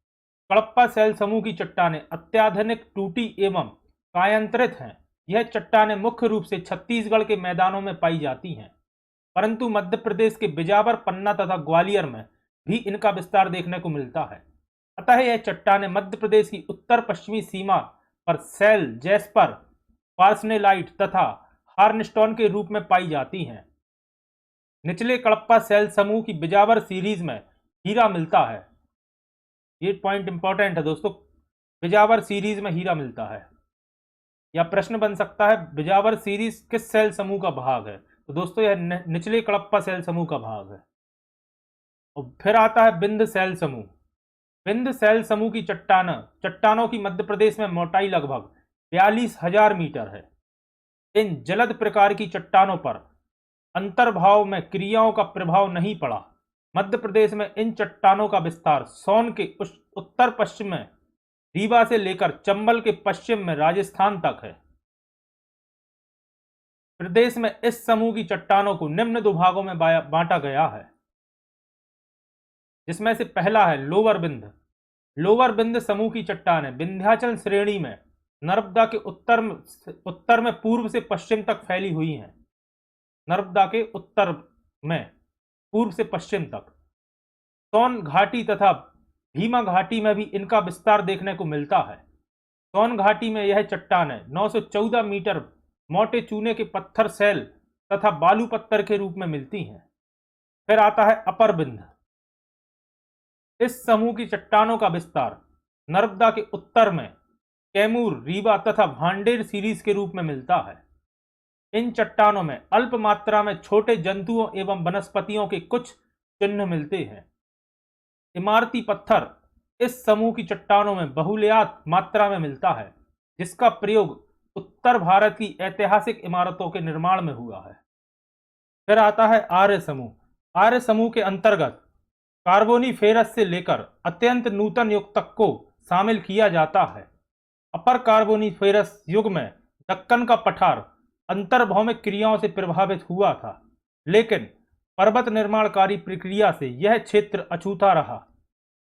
कड़प्पा सेल समूह की चट्टानें अत्याधुनिक टूटी एवं कायांतरित हैं। यह चट्टानें मुख्य रूप से छत्तीसगढ़ के मैदानों में पाई जाती हैं, परंतु मध्य प्रदेश के बिजावर, पन्ना तथा ग्वालियर में भी इनका विस्तार देखने को मिलता है। अतः यह चट्टानें मध्य प्रदेश की उत्तर पश्चिमी सीमा पर सेल, जैस्पर, पार्सनेलाइट तथा हार्नस्टोन के रूप में पाई जाती हैं। निचले कड़प्पा सेल समूह की बिजावर सीरीज में हीरा मिलता है। ये पॉइंट इंपॉर्टेंट है दोस्तों, बिजावर सीरीज में हीरा मिलता है। या प्रश्न बन सकता है बिजावर सीरीज किस सेल समूह का भाग है, तो दोस्तों यह निचले कड़प्पा सेल समूह का भाग है। और फिर आता है बिंद सेल समूह। बिंद सेल समूह की चट्टानों की मध्य प्रदेश में मोटाई लगभग 42,000 मीटर है। इन जलद प्रकार की चट्टानों पर अंतर्भाव में क्रियाओं का प्रभाव नहीं पड़ा। मध्य प्रदेश में इन चट्टानों का विस्तार सोन के उत्तर पश्चिम में रीवा से लेकर चंबल के पश्चिम में राजस्थान तक है। प्रदेश में इस समूह की चट्टानों को निम्न दो भागों में बांटा गया है, जिसमें से पहला है लोअर बिंद। लोअर बिंद समूह की चट्टानें विंध्याचल श्रेणी में नर्मदा के उत्तर में पूर्व से पश्चिम तक फैली हुई हैं। नर्मदा के उत्तर में पूर्व से पश्चिम तक। सोन घाटी तथा भीमा घाटी में भी इनका विस्तार देखने को मिलता है। सोन घाटी में यह चट्टानें 914 मीटर मोटे चूने के पत्थर सेल तथा बालू पत्थर के रूप में मिलती हैं। फिर आता है अपर विंध्य। इस समूह की चट्टानों का विस्तार नर्मदा के उत्तर में कैमूर, रीवा तथा भांडेर सीरीज के रूप में मिलता है। इन चट्टानों में अल्प मात्रा में छोटे जंतुओं एवं वनस्पतियों के कुछ चिन्ह मिलते हैं। इमारती पत्थर इस समूह की चट्टानों में बहुलयात मात्रा में मिलता है, जिसका प्रयोग उत्तर भारत की ऐतिहासिक इमारतों के निर्माण में हुआ है। फिर आता है आर्य समूह। आर्य समूह के अंतर्गत कार्बोनीफेरस से लेकर अत्यंत नूतन युग तक को शामिल किया जाता है। अपर कार्बोनीफेरस युग में दक्कन का पठार अंतर्भौमिक क्रियाओं से प्रभावित हुआ था, लेकिन पर्वत निर्माणकारी प्रक्रिया से यह क्षेत्र अछूता रहा।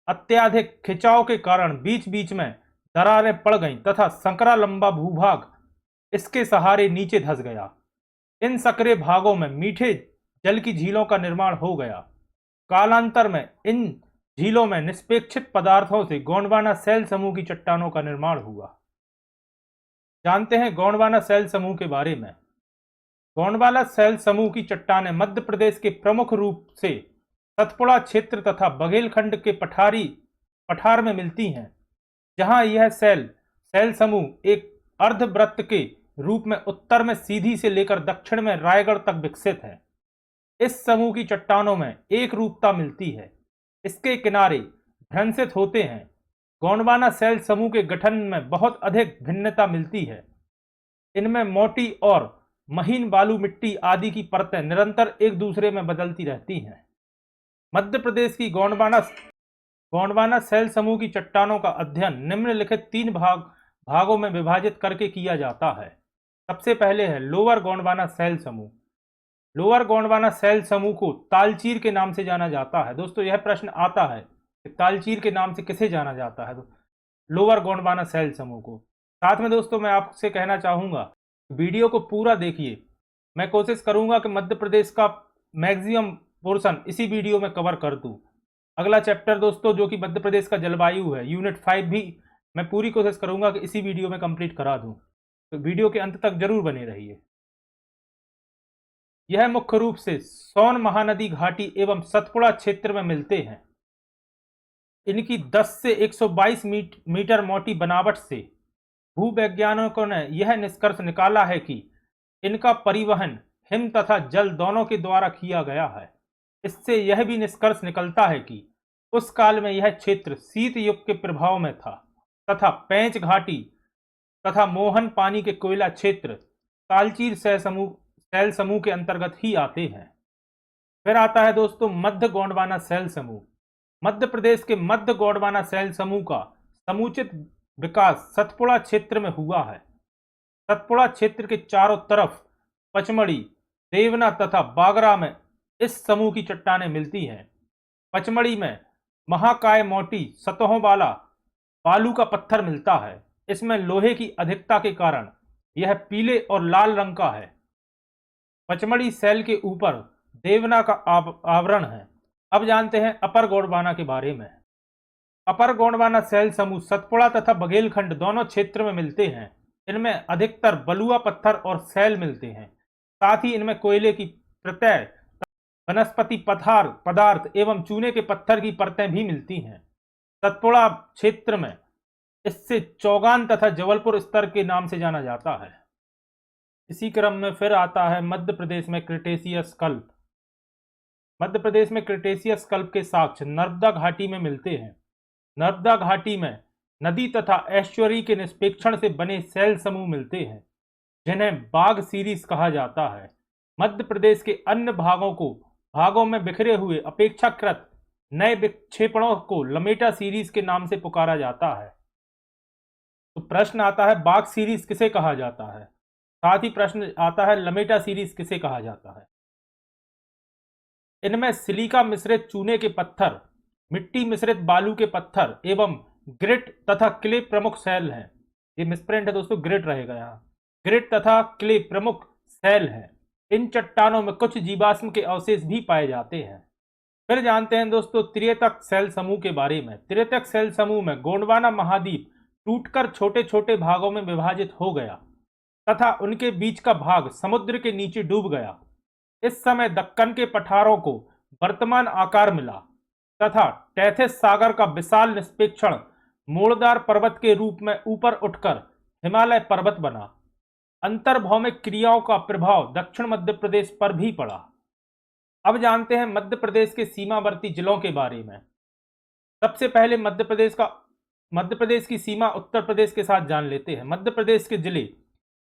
अत्याधिक खिंचाव के कारण बीच बीच में दरारें पड़ गईं तथा संकरा लंबा भूभाग इसके सहारे नीचे धंस गया। इन संकरे भागों में मीठे जल की झीलों का निर्माण हो गया। कालांतर में इन झीलों में निष्पेक्षित पदार्थों से गोंडवाना सैल समूह की चट्टानों का निर्माण हुआ। जानते हैं गोंडवाना सैल समूह के बारे में। गोंडवाना सैल समूह की चट्टानें मध्य प्रदेश के प्रमुख रूप से सतपुड़ा क्षेत्र तथा बघेलखंड के पठार में मिलती हैं, जहां यह सैल समूह एक अर्धवृत्त के रूप में उत्तर में सीधी से लेकर दक्षिण में रायगढ़ तक विकसित है। इस समूह की चट्टानों में एक रूपता मिलती है, इसके किनारे भ्रंशित होते हैं। गोंडवाना सैल समूह के गठन में बहुत अधिक भिन्नता मिलती है। इनमें मोटी और महीन बालू मिट्टी आदि की परतें निरंतर एक दूसरे में बदलती रहती हैं। मध्य प्रदेश की गोंडवाना सैल समूह की चट्टानों का अध्ययन निम्नलिखित 3 भागों में विभाजित करके किया जाता है। सबसे पहले है लोअर गोंडवाना सैल समूह। लोअर गोंडवाना सैल समूह को तालचीर के नाम से जाना जाता है। दोस्तों यह प्रश्न आता है कि तालचीर के नाम से किसे जाना जाता है? तो लोअर गोंडवाना सैल समूह को। साथ में दोस्तों मैं आपसे कहना चाहूंगा, वीडियो को पूरा देखिए। मैं कोशिश करूंगा कि मध्य प्रदेश का मैक्सिमम पोर्शन इसी वीडियो में कवर कर दूं। अगला चैप्टर दोस्तों जो कि मध्य प्रदेश का जलवायु है, यूनिट 5 भी मैं पूरी कोशिश करूंगा कि इसी वीडियो में कंप्लीट करा दूं, तो वीडियो के अंत तक जरूर बने रहिए। यह मुख्य रूप से सोन महानदी घाटी एवं सतपुड़ा क्षेत्र में मिलते हैं। इनकी 10 से 122 मीटर मोटी बनावट से भूवैज्ञानिकों ने यह निष्कर्ष निकाला है कि इनका परिवहन हिम तथा जल दोनों के द्वारा किया गया है। इससे यह भी निष्कर्ष निकलता है कि उस काल में यह क्षेत्र शीत युग के प्रभाव में था तथा पेंच घाटी तथा मोहन पानी के कोयला क्षेत्र तालचीर सैल समूह के अंतर्गत ही आते हैं। फिर आता है दोस्तों मध्य गोंडवाना सैल समूह। मध्य प्रदेश के मध्य गोंडवाना सैल समूह का समुचित विकास सतपुड़ा क्षेत्र में हुआ है। सतपुड़ा क्षेत्र के चारों तरफ पचमढ़ी, देवना तथा बागरा में इस समूह की चट्टानें मिलती हैं। पचमढ़ी में महाकाय मोटी सतहों वाला बालू का पत्थर मिलता है। इसमें लोहे की अधिकता के कारण यह पीले और लाल रंग का है। पचमढ़ी सैल के ऊपर देवना का आवरण है। अब जानते हैं अपर गोंडवाना के बारे में। अपर गोंडवाना सैल समूह सतपुड़ा तथा बघेलखंड दोनों क्षेत्र में मिलते हैं। इनमें अधिकतर बलुआ पत्थर और सैल मिलते हैं। साथ ही इनमें कोयले की प्रत्यय, वनस्पति पदार्थ एवं चूने के पत्थर की परतें भी मिलती हैं। सतपुड़ा क्षेत्र में इससे चौगान तथा जबलपुर स्तर के नाम से जाना जाता है। इसी क्रम में फिर आता है मध्य प्रदेश में क्रिटेशियस कल्प। मध्य प्रदेश में क्रिटेशियस कल्प के साक्ष्य नर्मदा घाटी में मिलते हैं। नर्मदा घाटी में नदी तथा एस्चुअरी के निष्पेक्षण से बने सैल समूह मिलते हैं, जिन्हें बाघ सीरीज कहा जाता है। मध्य प्रदेश के अन्य भागों में बिखरे हुए अपेक्षाकृत नए विक्षेपणों को लमेटा सीरीज के नाम से पुकारा जाता है। तो प्रश्न आता है बाघ सीरीज किसे कहा जाता है? साथ ही प्रश्न आता है लमेटा सीरीज किसे कहा जाता है? इनमें सिलिका मिश्रित चूने के पत्थर, मिट्टी मिश्रित बालू के पत्थर एवं ग्रिट तथा क्ले प्रमुख सैल हैं। ये मिसप्रिंट है दोस्तों, ग्रिट रहेगा यहाँ। ग्रिट तथा क्ले प्रमुख सैल हैं। इन चट्टानों में कुछ जीवाश्म के अवशेष भी पाए जाते हैं। फिर जानते हैं दोस्तों त्रियतक सैल समूह के बारे में। त्रियतक सैल समूह में गोंडवाना महाद्वीप टूटकर छोटे छोटे भागों में विभाजित हो गया तथा उनके बीच का भाग समुद्र के नीचे डूब गया। इस समय दक्कन के पठारों को वर्तमान आकार मिला तथा टेथिस सागर का विशाल निष्पेक्षण मोड़दार पर्वत के रूप में ऊपर उठकर हिमालय पर्वत बना। अंतर्भौमिक क्रियाओं का प्रभाव दक्षिण मध्य प्रदेश पर भी पड़ा। अब जानते हैं मध्य प्रदेश के सीमावर्ती जिलों के बारे में। सबसे पहले मध्य प्रदेश की सीमा उत्तर प्रदेश के साथ जान लेते हैं। मध्य प्रदेश के जिले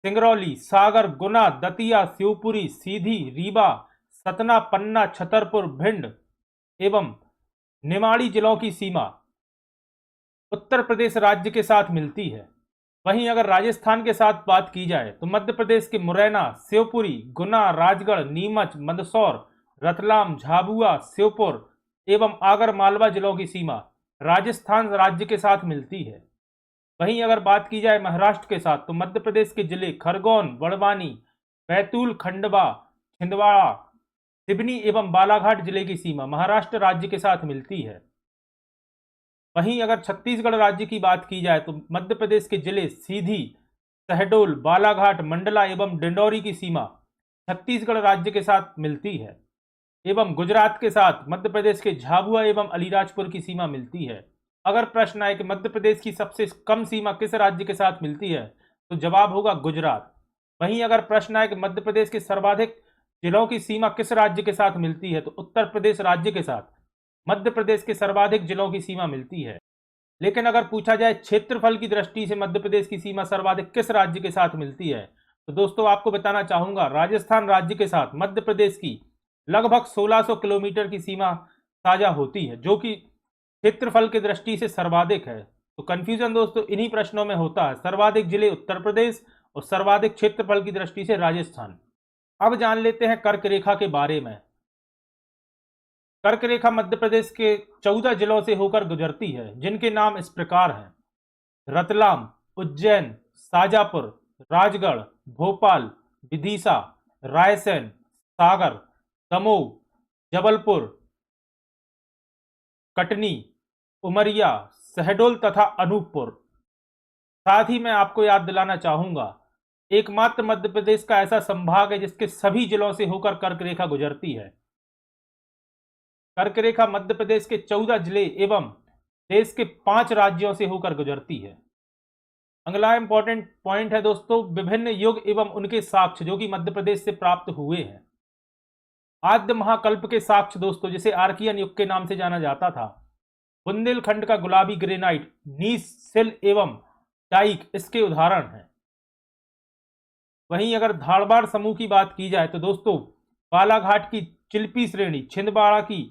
सिंगरौली, सागर, गुना, दतिया, शिवपुरी, सीधी, रीवा, सतना, पन्ना, छतरपुर, भिंड एवं निमाड़ी जिलों की सीमा उत्तर प्रदेश राज्य के साथ मिलती है। वहीं अगर राजस्थान के साथ बात की जाए तो मध्य प्रदेश के मुरैना, शिवपुरी, गुना, राजगढ़, नीमच, मंदसौर, रतलाम, झाबुआ, श्योपुर एवं आगर मालवा जिलों की सीमा राजस्थान राज्य के साथ मिलती है। वहीं अगर बात की जाए महाराष्ट्र के साथ तो मध्य प्रदेश के जिले खरगोन, बड़वानी, बैतूल, खंडवा, छिंदवाड़ा, सिवनी एवं बालाघाट जिले की सीमा महाराष्ट्र राज्य के साथ मिलती है। वहीं अगर छत्तीसगढ़ राज्य की बात की जाए तो मध्य प्रदेश के जिले सीधी, शहडोल, बालाघाट, मंडला एवं डिंडौरी की सीमा छत्तीसगढ़ राज्य के साथ मिलती है एवं गुजरात के साथ मध्य प्रदेश के झाबुआ एवं अलीराजपुर की सीमा मिलती है। अगर प्रश्न आए कि मध्य प्रदेश की सबसे कम सीमा किस राज्य के साथ मिलती है तो जवाब होगा गुजरात। वहीं अगर प्रश्न आए कि मध्य प्रदेश के सर्वाधिक जिलों की सीमा किस राज्य के साथ मिलती है तो उत्तर प्रदेश राज्य के साथ मध्य प्रदेश के सर्वाधिक जिलों की सीमा मिलती है। लेकिन अगर पूछा जाए क्षेत्रफल की दृष्टि से मध्य प्रदेश की सीमा सर्वाधिक किस राज्य के साथ मिलती है तो दोस्तों आपको बताना चाहूंगा राजस्थान राज्य के साथ मध्य प्रदेश की लगभग 1600 किलोमीटर की सीमा साझा होती है, जो कि क्षेत्रफल की दृष्टि से सर्वाधिक है। तो कंफ्यूजन दोस्तों इन्हीं प्रश्नों में होता है, सर्वाधिक जिले उत्तर प्रदेश और सर्वाधिक क्षेत्रफल की दृष्टि से राजस्थान। अब जान लेते हैं कर्क रेखा के बारे में। कर्क रेखा मध्य प्रदेश के 14 जिलों से होकर गुजरती है, जिनके नाम इस प्रकार हैं: रतलाम, उज्जैन, शाजापुर, राजगढ़, भोपाल, विदिशा, रायसेन, सागर, दमोह, जबलपुर, कटनी, उमरिया, शहडोल तथा अनूपपुर। साथ ही मैं आपको याद दिलाना चाहूंगा एकमात्र मध्य प्रदेश का ऐसा संभाग है जिसके सभी जिलों से होकर कर्क रेखा गुजरती है। कर्क रेखा मध्य प्रदेश के 14 जिले एवं देश के 5 राज्यों से होकर गुजरती है। अगला इंपॉर्टेंट पॉइंट है दोस्तों विभिन्न युग एवं उनके साक्ष्य जो कि मध्य प्रदेश से प्राप्त हुए हैं। आद्य महाकल्प के साक्ष्य दोस्तों जिसे आर्कियन युग के नाम से जाना जाता था, बुंदेलखंड का गुलाबी ग्रेनाइट, नीस, सिल एवं डाइक इसके उदाहरण हैं। वहीं अगर धारवाड़ समूह की बात की जाए तो दोस्तों बालाघाट की चिल्पी श्रेणी, छिंदवाड़ा की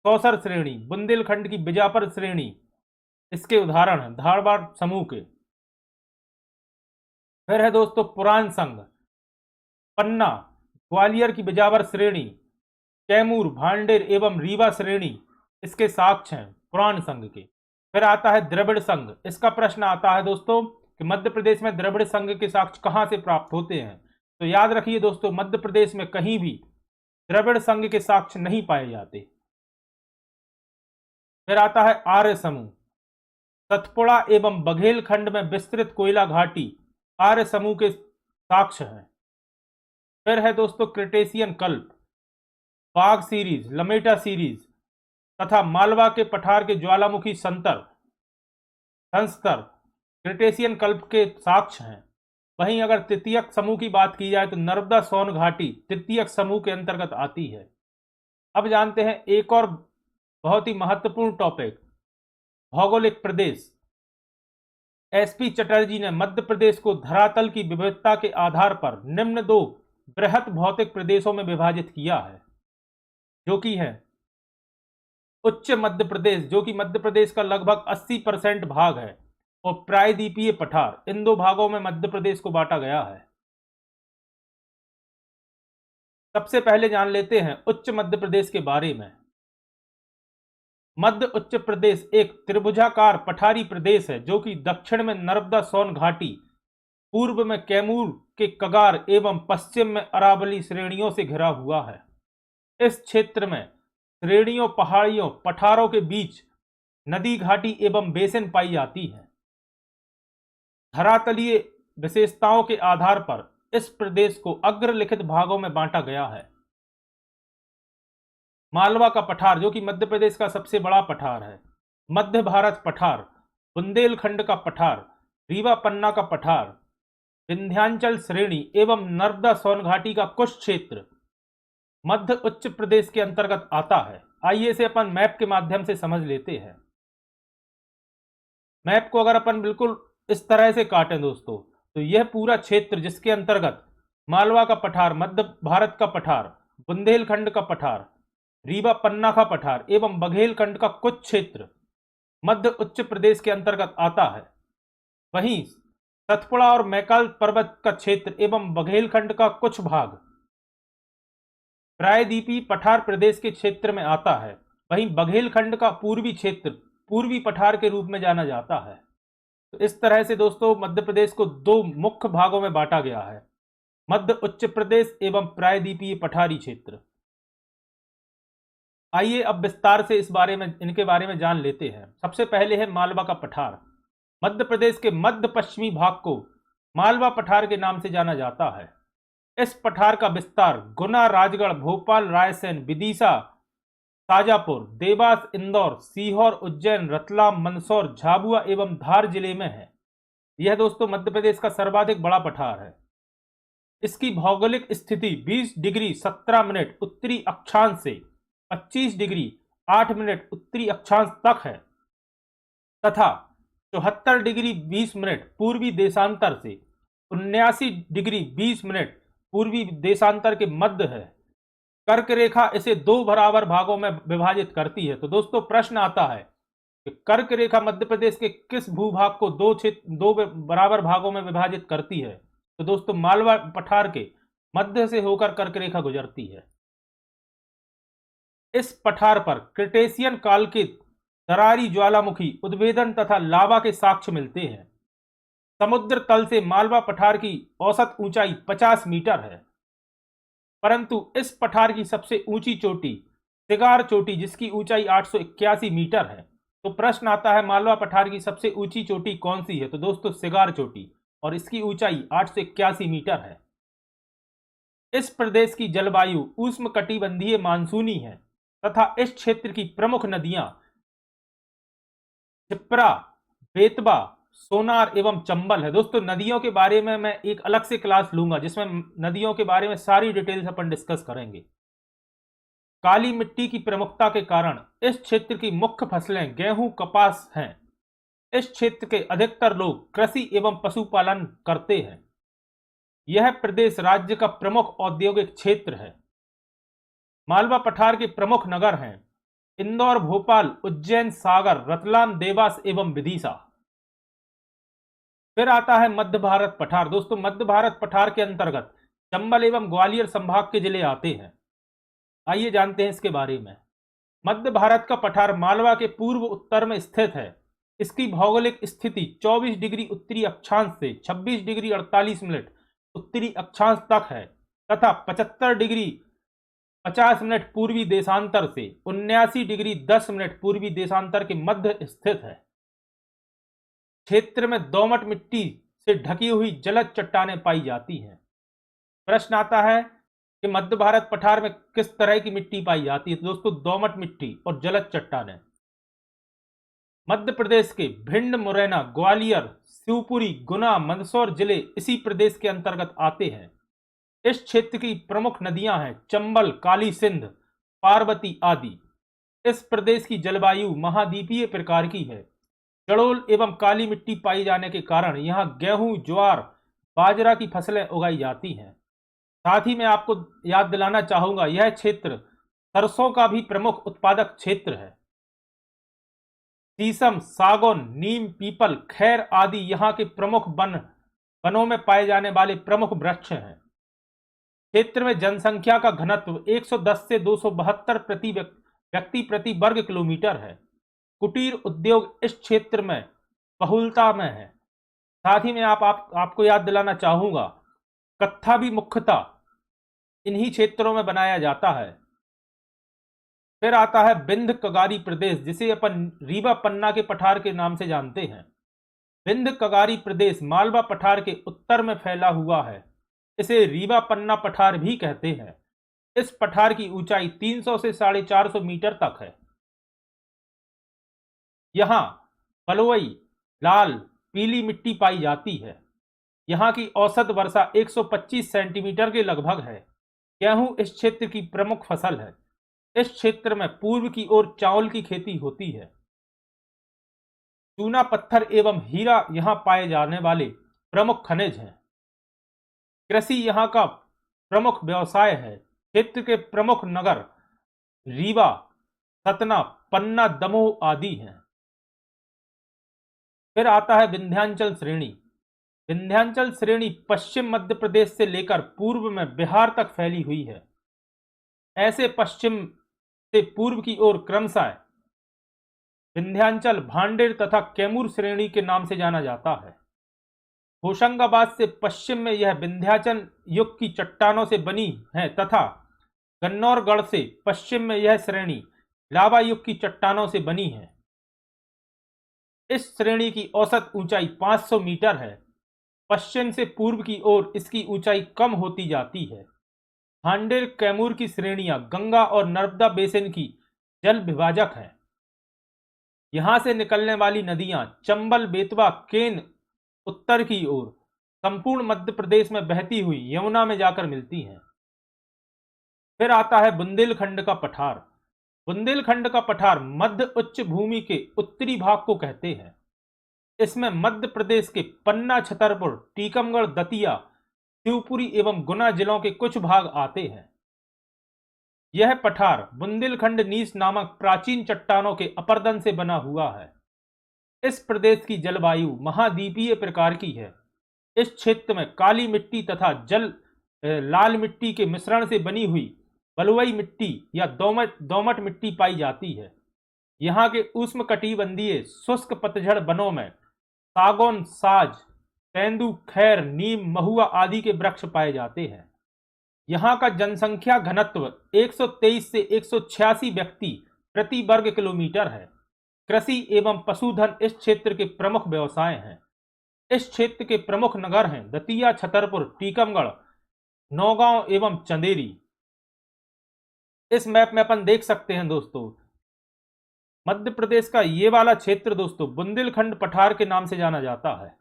कौसर श्रेणी, बुंदेलखंड की बिजापर श्रेणी इसके उदाहरण हैं धारवाड़ समूह के। फिर है दोस्तों पुराण संघ, पन्ना, ग्वालियर की बिजावर श्रेणी, कैमूर, भांडेर एवं रीवा श्रेणी इसके साक्ष्य हैं पुराण संघ के। फिर आता है द्रविड़ संघ। इसका प्रश्न आता है दोस्तों कि मध्य प्रदेश में द्रविड़ संघ के साक्ष्य कहां से प्राप्त होते हैं, तो याद रखिए दोस्तों मध्य प्रदेश में कहीं भी द्रविड़ संघ के साक्ष्य नहीं पाए जाते। फिर आता है आर्य समूह, सतपुड़ा एवं बघेलखंड में विस्तृत कोयला घाटी आर्य समूह के साक्ष्य हैं। फिर है दोस्तों क्रिटेशियन कल्प, बाघ सीरीज, लमेटा सीरीज तथा मालवा के पठार के ज्वालामुखी संस्तर क्रिटेशियन कल्प के साक्ष्य हैं। वहीं अगर तृतीयक समूह की बात की जाए तो नर्मदा सोन घाटी तृतीयक समूह के अंतर्गत आती है। अब जानते हैं एक और बहुत ही महत्वपूर्ण टॉपिक, भौगोलिक प्रदेश। एसपी चटर्जी ने मध्य प्रदेश को धरातल की विविधता के आधार पर निम्न 2 बृहत भौतिक प्रदेशों में विभाजित किया है, जो कि है उच्च मध्य प्रदेश जो कि मध्य प्रदेश का लगभग 80% भाग है, और प्रायद्वीपीय पठार। इन 2 भागों में मध्य प्रदेश को बांटा गया है। सबसे पहले जान लेते हैं उच्च मध्य प्रदेश के बारे में। मध्य उच्च प्रदेश एक त्रिभुजाकार पठारी प्रदेश है जो कि दक्षिण में नर्मदा सोन घाटी, पूर्व में कैमूर के कगार एवं पश्चिम में अरावली श्रेणियों से घिरा हुआ है। इस क्षेत्र में श्रेणियों, पहाड़ियों, पठारों के बीच नदी, घाटी एवं बेसिन पाई जाती है। धरातलीय विशेषताओं के आधार पर इस प्रदेश को अग्रलिखित भागों में बांटा गया है। मालवा का पठार जो कि मध्य प्रदेश का सबसे बड़ा पठार है, मध्य भारत पठार, बुंदेलखंड का पठार, रीवा पन्ना का पठार, विंध्याचल श्रेणी एवं नर्मदा सोन घाटी का कुछ क्षेत्र मध्य उच्च प्रदेश के अंतर्गत आता है। आइए इसे अपन मैप के माध्यम से समझ लेते हैं। मैप को अगर अपन बिल्कुल इस तरह से काटें दोस्तों, तो यह पूरा क्षेत्र जिसके अंतर्गत मालवा का पठार, मध्य भारत का पठार, बुंदेलखंड का पठार, रीवा पन्ना का पठार एवं बघेलखंड का कुछ क्षेत्र मध्य उच्च प्रदेश के अंतर्गत आता है। वहीं सतपुड़ा और मैकाल पर्वत का क्षेत्र एवं बघेलखंड का कुछ भाग प्रायद्वीपीय पठार प्रदेश के क्षेत्र में आता है। वहीं बघेलखंड का पूर्वी क्षेत्र पूर्वी पठार के रूप में जाना जाता है। तो इस तरह से दोस्तों मध्य प्रदेश को दो मुख्य भागों में बांटा गया है, मध्य उच्च प्रदेश एवं प्रायद्वीपीय पठारी क्षेत्र। आइए अब विस्तार से इनके बारे में जान लेते हैं। सबसे पहले है मालवा का पठार। मध्य प्रदेश के मध्य पश्चिमी भाग को मालवा पठार के नाम से जाना जाता है। इस पठार का विस्तार गुना, राजगढ़, भोपाल, रायसेन, विदिशा, शाजापुर, देवास, इंदौर, सीहोर, उज्जैन, रतलाम, मंदसौर, झाबुआ एवं धार जिले में है। यह दोस्तों मध्य प्रदेश का सर्वाधिक बड़ा पठार है। इसकी भौगोलिक स्थिति 20 डिग्री 17 मिनट उत्तरी अक्षांश से 25 डिग्री 8 मिनट उत्तरी अक्षांश तक है तथा 74 डिग्री 20 मिनट पूर्वी देशांतर से 79 डिग्री 20 मिनट पूर्वी देशांतर के मध्य है। कर्क रेखा इसे दो बराबर भागों में विभाजित करती है। तो दोस्तों प्रश्न आता है कि कर्क रेखा मध्य प्रदेश के किस भूभाग को दो बराबर भागों में विभाजित करती है? तो दोस्तों मालवा पठार के मध्य से होकर कर्क रेखा गुजरती है। इस पठार पर क्रिटेशियन काल के दरारी ज्वालामुखी उद्भेदन तथा लावा के साक्ष्य मिलते हैं। समुद्र तल से मालवा पठार की औसत ऊंचाई 50 मीटर है, परंतु इस पठार की सबसे ऊंची चोटी सिगार चोटी जिसकी ऊंचाई 881 मीटर है। तो प्रश्न आता है मालवा पठार की सबसे ऊंची चोटी कौन सी है? तो दोस्तों सिगार चोटी, और इसकी ऊंचाई 881 मीटर है। इस प्रदेश की जलवायु उष्णकटिबंधीय मानसूनी है तथा इस क्षेत्र की प्रमुख नदियां क्षिप्रा, बेतवा, सोनार एवं चंबल है। दोस्तों नदियों के बारे में मैं एक अलग से क्लास लूंगा जिसमें नदियों के बारे में सारी डिटेल्स अपन डिस्कस करेंगे। काली मिट्टी की प्रमुखता के कारण इस क्षेत्र की मुख्य फसलें गेहूं, कपास हैं। इस क्षेत्र के अधिकतर लोग कृषि एवं पशुपालन करते हैं। यह प्रदेश राज्य का प्रमुख औद्योगिक क्षेत्र है। मालवा पठार के प्रमुख नगर हैं इंदौर, भोपाल, उज्जैन, सागर, रतलाम, देवास एवं विदिशा। फिर आता है मध्य भारत पठार। दोस्तों मध्य भारत पठार के अंतर्गत चंबल एवं ग्वालियर संभाग के जिले आते हैं। आइए जानते हैं इसके बारे में। मध्य भारत का पठार मालवा के पूर्व उत्तर में स्थित है। इसकी भौगोलिक स्थिति 24 डिग्री उत्तरी अक्षांश से 26 डिग्री 48 मिनट उत्तरी अक्षांश तक है तथा 75 डिग्री 50 मिनट पूर्वी देशांतर से 79 डिग्री 10 मिनट पूर्वी देशांतर के मध्य स्थित है। क्षेत्र में दोमट मिट्टी से ढकी हुई जलद चट्टानें पाई जाती हैं। प्रश्न आता है कि मध्य भारत पठार में किस तरह की मिट्टी पाई जाती है? तो दोस्तों दोमट मिट्टी और जलद चट्टानें। मध्य प्रदेश के भिंड, मुरैना, ग्वालियर, शिवपुरी, गुना, मंदसौर जिले इसी प्रदेश के अंतर्गत आते हैं। इस क्षेत्र की प्रमुख नदियां हैं चंबल, काली सिंध, पार्वती आदि। इस प्रदेश की जलवायु महाद्वीपीय प्रकार की है। जड़ोल एवं काली मिट्टी पाई जाने के कारण यहाँ गेहूं, ज्वार, बाजरा की फसलें उगाई जाती हैं। साथ ही मैं आपको याद दिलाना चाहूंगा यह क्षेत्र सरसों का भी प्रमुख उत्पादक क्षेत्र है। शीशम, सागौन, नीम, पीपल, खैर आदि यहाँ के प्रमुख वनों में पाए जाने वाले प्रमुख वृक्ष हैं। क्षेत्र में जनसंख्या का घनत्व 110 से 272 प्रति व्यक्ति प्रति वर्ग किलोमीटर है। कुटीर उद्योग इस क्षेत्र में बहुलता में है। साथ ही में आपको याद दिलाना चाहूंगा कत्था भी मुख्यतः इन्हीं क्षेत्रों में बनाया जाता है। फिर आता है विंध्य कगारी प्रदेश जिसे अपन रीवा पन्ना के पठार के नाम से जानते हैं। विंध्य कगारी प्रदेश मालवा पठार के उत्तर में फैला हुआ है। इसे रीवा पन्ना पठार भी कहते हैं। इस पठार की ऊंचाई 300 से 450 मीटर तक है। यहाँ बलुई, लाल, पीली मिट्टी पाई जाती है। यहाँ की औसत वर्षा 125 सेंटीमीटर के लगभग है। गेहूं इस क्षेत्र की प्रमुख फसल है। इस क्षेत्र में पूर्व की ओर चावल की खेती होती है। चूना पत्थर एवं हीरा यहाँ पाए जाने वाले प्रमुख खनिज हैं। कृषि यहाँ का प्रमुख व्यवसाय है। क्षेत्र के प्रमुख नगर रीवा, सतना, पन्ना, दमोह आदि हैं। फिर आता है विंध्याचल श्रेणी। विंध्याचल श्रेणी पश्चिम मध्य प्रदेश से लेकर पूर्व में बिहार तक फैली हुई है। ऐसे पश्चिम से पूर्व की ओर क्रमशः विंध्याचल, भांडेर तथा कैमूर श्रेणी के नाम से जाना जाता है। होशंगाबाद से पश्चिम में यह विंध्याचल युग की चट्टानों से बनी है तथा गन्नौरगढ़ से पश्चिम में यह श्रेणी लावा युग की चट्टानों से बनी है। इस श्रेणी की औसत ऊंचाई 500 मीटर है। पश्चिम से पूर्व की ओर इसकी ऊंचाई कम होती जाती है। भांडेर, कैमूर की श्रेणियां गंगा और नर्मदा बेसिन की जल विभाजक हैं। यहां से निकलने वाली नदियां चंबल, बेतवा, केन उत्तर की ओर संपूर्ण मध्य प्रदेश में बहती हुई यमुना में जाकर मिलती हैं। फिर आता है बुंदेलखंड का पठार। बुंदेलखंड का पठार मध्य उच्च भूमि के उत्तरी भाग को कहते हैं। इसमें मध्य प्रदेश के पन्ना, छतरपुर, टीकमगढ़, दतिया, शिवपुरी एवं गुना जिलों के कुछ भाग आते हैं। यह पठार बुंदेलखंड नीस नामक प्राचीन चट्टानों के अपर्दन से बना हुआ है। इस प्रदेश की जलवायु महाद्वीपीय प्रकार की है। इस क्षेत्र में काली मिट्टी तथा लाल मिट्टी के मिश्रण से बनी हुई बलुई मिट्टी या दोमट मिट्टी पाई जाती है। यहाँ के उष्णकटिबंधीय शुष्क पतझड़ वनों में सागौन, साज, तेंदू, खैर, नीम, महुआ आदि के वृक्ष पाए जाते हैं। यहाँ का जनसंख्या घनत्व 123 से 186 व्यक्ति प्रति वर्ग किलोमीटर है। कृषि एवं पशुधन इस क्षेत्र के प्रमुख व्यवसाय हैं। इस क्षेत्र के प्रमुख नगर हैं दतिया, छतरपुर, टीकमगढ़, नौगांव एवं चंदेरी। इस मैप में अपन देख सकते हैं दोस्तों, मध्य प्रदेश का ये वाला क्षेत्र दोस्तों बुंदेलखंड पठार के नाम से जाना जाता है।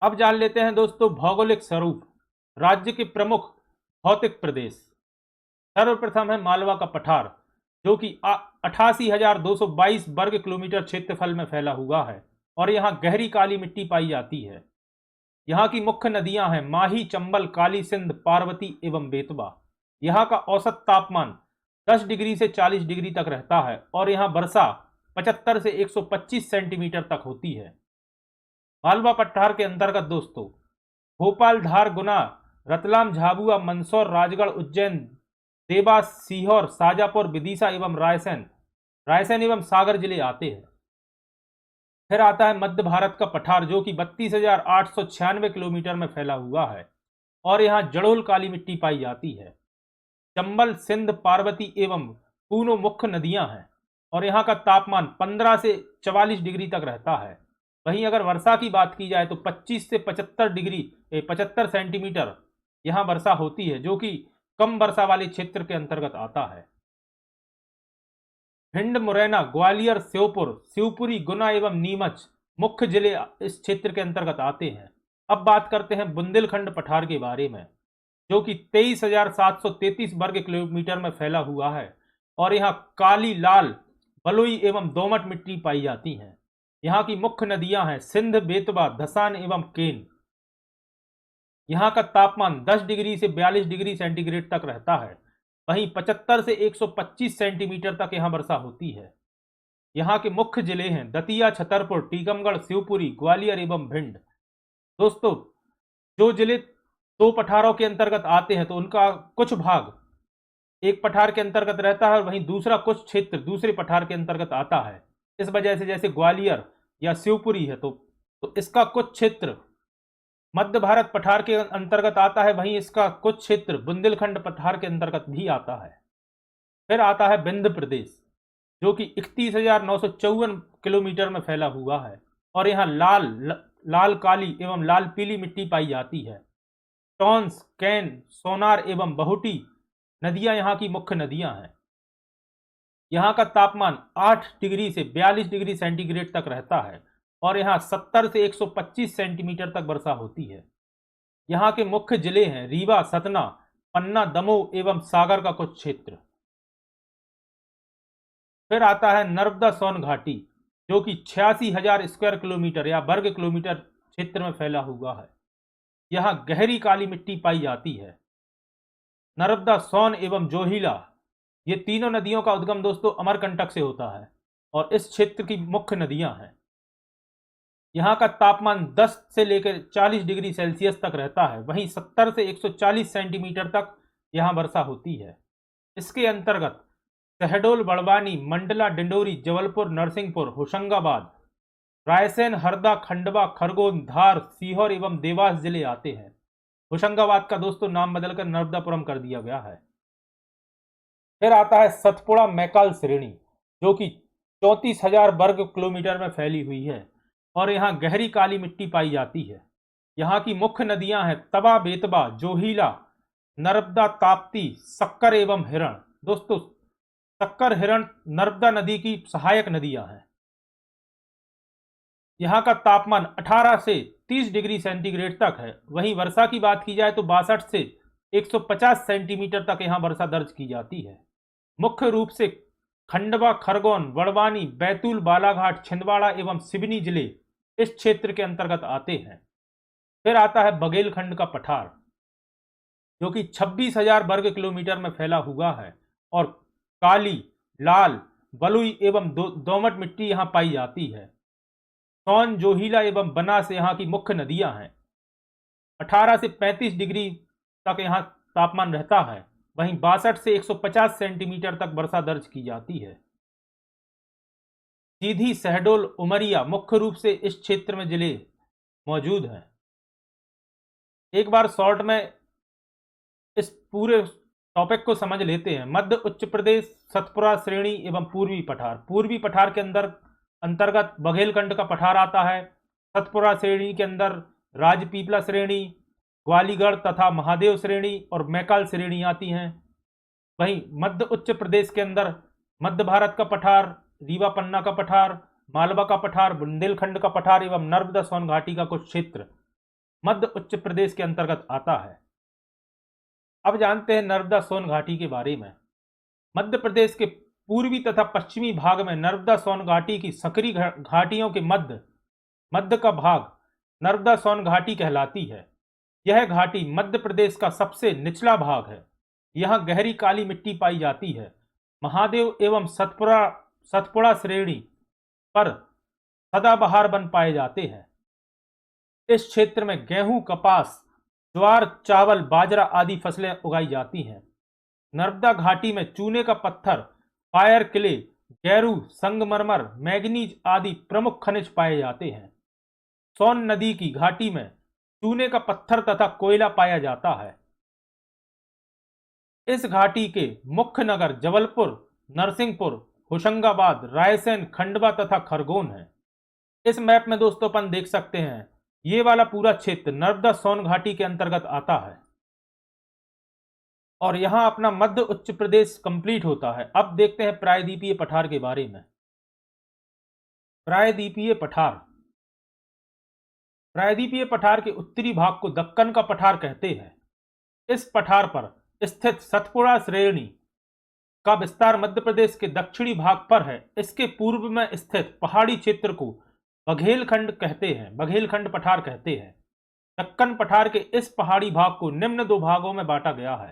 अब जान लेते हैं दोस्तों भौगोलिक स्वरूप, राज्य के प्रमुख भौतिक प्रदेश। सर्वप्रथम है मालवा का पठार, जो कि 88,222 वर्ग किलोमीटर क्षेत्रफल में फैला हुआ है और यहाँ गहरी काली मिट्टी पाई जाती है। यहाँ की मुख्य नदियां हैं माही, चंबल, काली सिंध, पार्वती एवं बेतवा। यहाँ का औसत तापमान 10 डिग्री से 40 डिग्री तक रहता है और यहाँ वर्षा 75 से 125 सेंटीमीटर तक होती है। मालवा पठार के अंतर्गत दोस्तों भोपाल, धार, गुना, रतलाम, झाबुआ, मंदसौर, राजगढ़, उज्जैन, देवास, सीहोर, शाजापुर, विदिशा एवं रायसेन एवं सागर जिले आते हैं। फिर आता है मध्य भारत का पठार, जो कि 32,896 किलोमीटर में फैला हुआ है और यहाँ जड़ोल काली मिट्टी पाई जाती है। चंबल, सिंध, पार्वती एवं पूनो मुख्य नदियां हैं और यहाँ का तापमान 15 से 44 डिग्री तक रहता है। वहीं अगर वर्षा की बात की जाए तो 25 से 75 सेंटीमीटर यहाँ वर्षा होती है, जो कि कम वर्षा वाले क्षेत्र के अंतर्गत आता है। भिंड, मुरैना, ग्वालियर, श्योपुर, शिवपुरी, गुना एवं नीमच मुख्य जिले इस क्षेत्र के अंतर्गत आते हैं। अब बात करते हैं बुंदेलखंड पठार के बारे में, जो कि 23,733 वर्ग किलोमीटर में फैला हुआ है और यहाँ काली, लाल, बलुई एवं दोमट मिट्टी पाई जाती हैं। यहाँ की मुख्य नदियां हैं सिंध, बेतवा, धसान एवं केन। यहाँ का तापमान 10 डिग्री से 42 डिग्री सेंटीग्रेड तक रहता है। वहीं 75 से 125 सेंटीमीटर तक यहाँ वर्षा होती है। यहाँ के मुख्य जिले हैं दतिया, छतरपुर, टीकमगढ़, शिवपुरी, ग्वालियर एवं भिंड। दोस्तों जो जिले दो पठारों के अंतर्गत आते हैं तो उनका कुछ भाग एक पठार के अंतर्गत रहता है और वहीं दूसरा कुछ क्षेत्र दूसरे पठार के अंतर्गत आता है। इस वजह से जैसे ग्वालियर या शिवपुरी है तो इसका कुछ क्षेत्र मध्य भारत पठार के अंतर्गत आता है, वहीं इसका कुछ क्षेत्र बुंदेलखंड पठार के अंतर्गत भी आता है। फिर आता है विंध्य प्रदेश, जो कि 31,954 किलोमीटर में फैला हुआ है और यहाँ लाल काली एवं लाल पीली मिट्टी पाई जाती है। टॉन्स, कैन, सोनार एवं बहुटी नदियां यहाँ की मुख्य नदियां हैं। यहाँ का तापमान 8 डिग्री से 42 डिग्री सेंटीग्रेड तक रहता है और यहाँ 70 से 125 सेंटीमीटर तक वर्षा होती है। यहाँ के मुख्य जिले हैं रीवा, सतना, पन्ना, दमोह एवं सागर का कुछ क्षेत्र। फिर आता है नर्मदा सोन घाटी, जो कि 86,000 स्क्वायर किलोमीटर या वर्ग किलोमीटर क्षेत्र में फैला हुआ है। यहाँ गहरी काली मिट्टी पाई जाती है। नर्मदा, सोन एवं जोहिला, ये तीनों नदियों का उद्गम दोस्तों अमरकंटक से होता है और इस क्षेत्र की मुख्य नदियां हैं। यहाँ का तापमान 10 से लेकर 40 डिग्री सेल्सियस तक रहता है। वहीं 70 से 140 सेंटीमीटर तक यहाँ वर्षा होती है। इसके अंतर्गत शहडोल, बड़वानी, मंडला, डिंडोरी, जबलपुर, नरसिंहपुर, होशंगाबाद, रायसेन, हरदा, खंडवा, खरगोन, धार, सीहोर एवं देवास जिले आते हैं। होशंगाबाद का दोस्तों नाम बदलकर नर्मदापुरम कर दिया गया है। फिर आता है सतपुड़ा मैकाल श्रेणी, जो कि 34,000 वर्ग किलोमीटर में फैली हुई है और यहाँ गहरी काली मिट्टी पाई जाती है। यहाँ की मुख्य नदियां हैं तवा, बेतवा, जोहिला, नर्मदा, ताप्ती, सक्कर एवं हिरण। दोस्तों सक्कर, हिरण नर्मदा नदी की सहायक नदियां हैं। यहाँ का तापमान 18 से 30 डिग्री सेंटीग्रेड तक है। वहीं वर्षा की बात की जाए तो 62 से 150 सेंटीमीटर तक यहाँ वर्षा दर्ज की जाती है। मुख्य रूप से खंडवा, खरगोन, बड़वानी, बैतूल, बालाघाट, छिंदवाड़ा एवं सिवनी जिले इस क्षेत्र के अंतर्गत आते हैं। फिर आता है बघेलखंड का पठार, जो कि 26,000 वर्ग किलोमीटर में फैला हुआ है और काली, लाल, बलुई एवं दोमट मिट्टी यहाँ पाई जाती है। सोन, जोहिला एवं बनास यहाँ की मुख्य नदियां हैं। 18 से 35 डिग्री तक यहाँ तापमान रहता है। वहीं 62 से 150 सेंटीमीटर तक वर्षा दर्ज की जाती है। सीधी, शहडोल, उमरिया मुख्य रूप से इस क्षेत्र में जिले मौजूद हैं। एक बार शॉर्ट में इस पूरे टॉपिक को समझ लेते हैं। मध्य उच्च प्रदेश, सतपुड़ा श्रेणी एवं पूर्वी पठार। पूर्वी पठार के अंतर्गत बघेलखंड का पठार आता है। सतपुड़ा श्रेणी के अंदर राजपीपला श्रेणी, ग्वालीगढ़ तथा महादेव श्रेणी और मैकाल श्रेणी आती हैं। वहीं मध्य उच्च प्रदेश के अंदर मध्य भारत का पठार, रीवा, पन्ना का पठार, मालवा का पठार, बुंदेलखंड का पठार एवं नर्मदा सोन घाटी का कुछ क्षेत्र मध्य उच्च प्रदेश के अंतर्गत आता है। अब जानते हैं नर्मदा सोन घाटी के बारे में। मध्य प्रदेश के पूर्वी तथा पश्चिमी भाग में नर्मदा सोन घाटी की सकरी घाटियों के मध्य का भाग नर्मदा सोन घाटी कहलाती है। यह घाटी मध्य प्रदेश का सबसे निचला भाग है। यहाँ गहरी काली मिट्टी पाई जाती है। महादेव एवं सतपुड़ा श्रेणी पर सदाबहार वन पाए जाते हैं। इस क्षेत्र में गेहूं, कपास, ज्वार, चावल, बाजरा आदि फसलें उगाई जाती हैं। नर्मदा घाटी में चूने का पत्थर, फायर क्ले, गैरू, संगमरमर, मैग्नीज आदि प्रमुख खनिज पाए जाते हैं। सोन नदी की घाटी में चूने का पत्थर तथा कोयला पाया जाता है। इस घाटी के मुख्य नगर जबलपुर, नरसिंहपुर, होशंगाबाद, रायसेन, खंडवा तथा खरगोन है। इस मैप में दोस्तों अपन देख सकते हैं ये वाला पूरा क्षेत्र नर्मदा सोन घाटी के अंतर्गत आता है और यहां अपना मध्य उच्च प्रदेश कंप्लीट होता है। अब देखते हैं प्रायद्वीपीय पठार के बारे में। प्रायद्वीपीय पठार, प्रायद्वीपीय पठार के उत्तरी भाग को दक्कन का पठार कहते हैं। इस पठार पर स्थित सतपुड़ा श्रेणी का विस्तार मध्य प्रदेश के दक्षिणी भाग पर है। इसके पूर्व में स्थित पहाड़ी क्षेत्र को बघेलखंड कहते हैं, बघेलखंड पठार कहते हैं। दक्कन पठार के इस पहाड़ी भाग को निम्न दो भागों में बांटा गया है: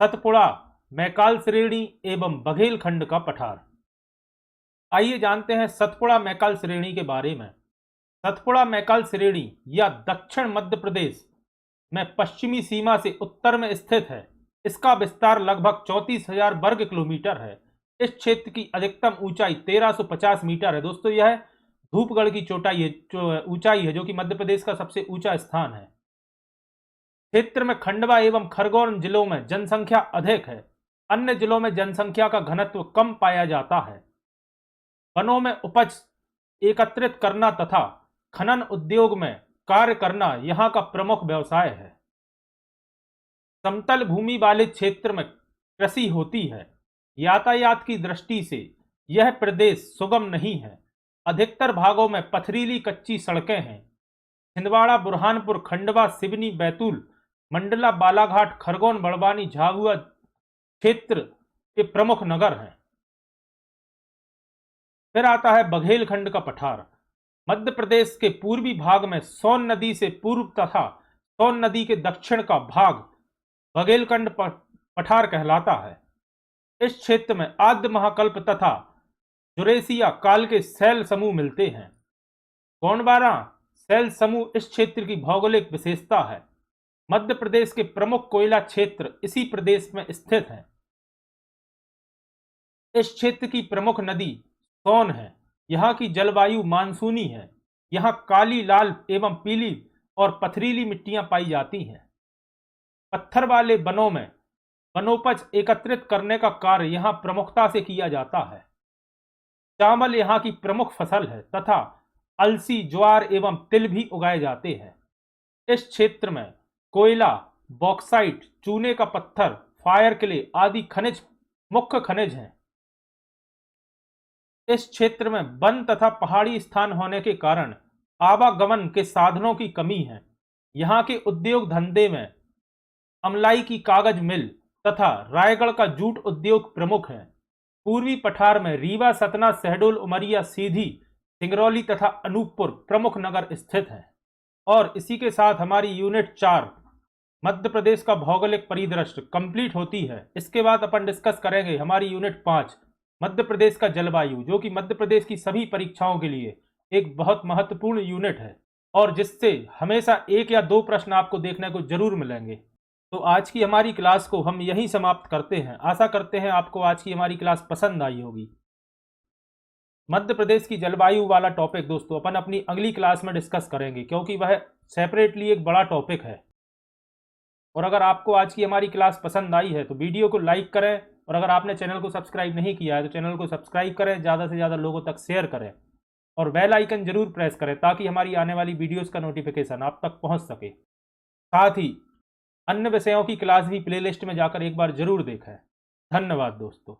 सतपुड़ा मैकाल श्रेणी एवं बघेलखंड का पठार। आइए जानते हैं सतपुड़ा मैकाल श्रेणी के बारे में। सतपुड़ा मैकाल श्रेणी या दक्षिण मध्य प्रदेश में पश्चिमी सीमा से उत्तर में स्थित है। इसका विस्तार लगभग 34,000 वर्ग किलोमीटर है। इस क्षेत्र की अधिकतम ऊंचाई 1350 मीटर है। दोस्तों यह धूपगढ़ की ऊंचाई है जो कि मध्य प्रदेश का सबसे ऊंचा स्थान है। क्षेत्र में खंडवा एवं खरगोन जिलों में जनसंख्या अधिक है। अन्य जिलों में जनसंख्या का घनत्व कम पाया जाता है। वनों में उपज एकत्रित करना तथा खनन उद्योग में कार्य करना यहाँ का प्रमुख व्यवसाय है। समतल भूमि वाले क्षेत्र में कृषि होती है। यातायात की दृष्टि से यह प्रदेश सुगम नहीं है। अधिकतर भागों में पथरीली कच्ची सड़कें हैं। छिंदवाड़ा, बुरहानपुर, खंडवा, सिवनी, बैतूल, मंडला, बालाघाट, खरगोन, बड़वानी, झाबुआ क्षेत्र के प्रमुख नगर हैं। फिर आता है बघेलखंड का पठार। मध्य प्रदेश के पूर्वी भाग में सोन नदी से पूर्व तथा सोन नदी के दक्षिण का भाग बघेलखंड पठार कहलाता है। इस क्षेत्र में आद्य महाकल्प तथा जुरेसिया काल के शैल समूह मिलते हैं। गोंडवाना शैल समूह इस क्षेत्र की भौगोलिक विशेषता है। मध्य प्रदेश के प्रमुख कोयला क्षेत्र इसी प्रदेश में स्थित है। इस क्षेत्र की प्रमुख नदी सोन है। यहाँ की जलवायु मानसूनी है। यहाँ काली, लाल एवं पीली और पथरीली मिट्टियां पाई जाती हैं। पत्थर वाले वनों में वनोपज एकत्रित करने का कार्य यहाँ प्रमुखता से किया जाता है। चावल यहाँ की प्रमुख फसल है तथा अलसी, ज्वार एवं तिल भी उगाए जाते हैं। इस क्षेत्र में कोयला, बॉक्साइट, चूने का पत्थर, फायर क्ले आदि खनिज मुख्य खनिज हैं। इस क्षेत्र में वन तथा पहाड़ी स्थान होने के कारण आवागमन के साधनों की कमी है। यहाँ के उद्योग धंधे में अमलाई की कागज मिल तथा रायगढ़ का जूट उद्योग प्रमुख है। पूर्वी पठार में रीवा, सतना, शहडोल, उमरिया, सीधी, सिंगरौली तथा अनूपपुर प्रमुख नगर स्थित हैं। और इसी के साथ हमारी यूनिट 4 मध्य प्रदेश का भौगोलिक परिदृश्य कंप्लीट होती है। इसके बाद अपन डिस्कस करेंगे हमारी यूनिट 5 मध्य प्रदेश का जलवायु, जो कि मध्य प्रदेश की सभी परीक्षाओं के लिए एक बहुत महत्वपूर्ण यूनिट है और जिससे हमेशा 1 या 2 प्रश्न आपको देखने को जरूर मिलेंगे। तो आज की हमारी क्लास को हम यहीं समाप्त करते हैं। आशा करते हैं आपको आज की हमारी क्लास पसंद आई होगी। मध्य प्रदेश की जलवायु वाला टॉपिक दोस्तों अपन अपनी अगली क्लास में डिस्कस करेंगे, क्योंकि वह सेपरेटली एक बड़ा टॉपिक है। और अगर आपको आज की हमारी क्लास पसंद आई है तो वीडियो को लाइक करें, और अगर आपने चैनल को सब्सक्राइब नहीं किया है तो चैनल को सब्सक्राइब करें, ज़्यादा से ज़्यादा लोगों तक शेयर करें और बेल आइकन जरूर प्रेस करें ताकि हमारी आने वाली वीडियोस का नोटिफिकेशन आप तक पहुंच सके। साथ ही अन्य विषयों की क्लास भी प्लेलिस्ट में जाकर एक बार जरूर देखें। धन्यवाद दोस्तों।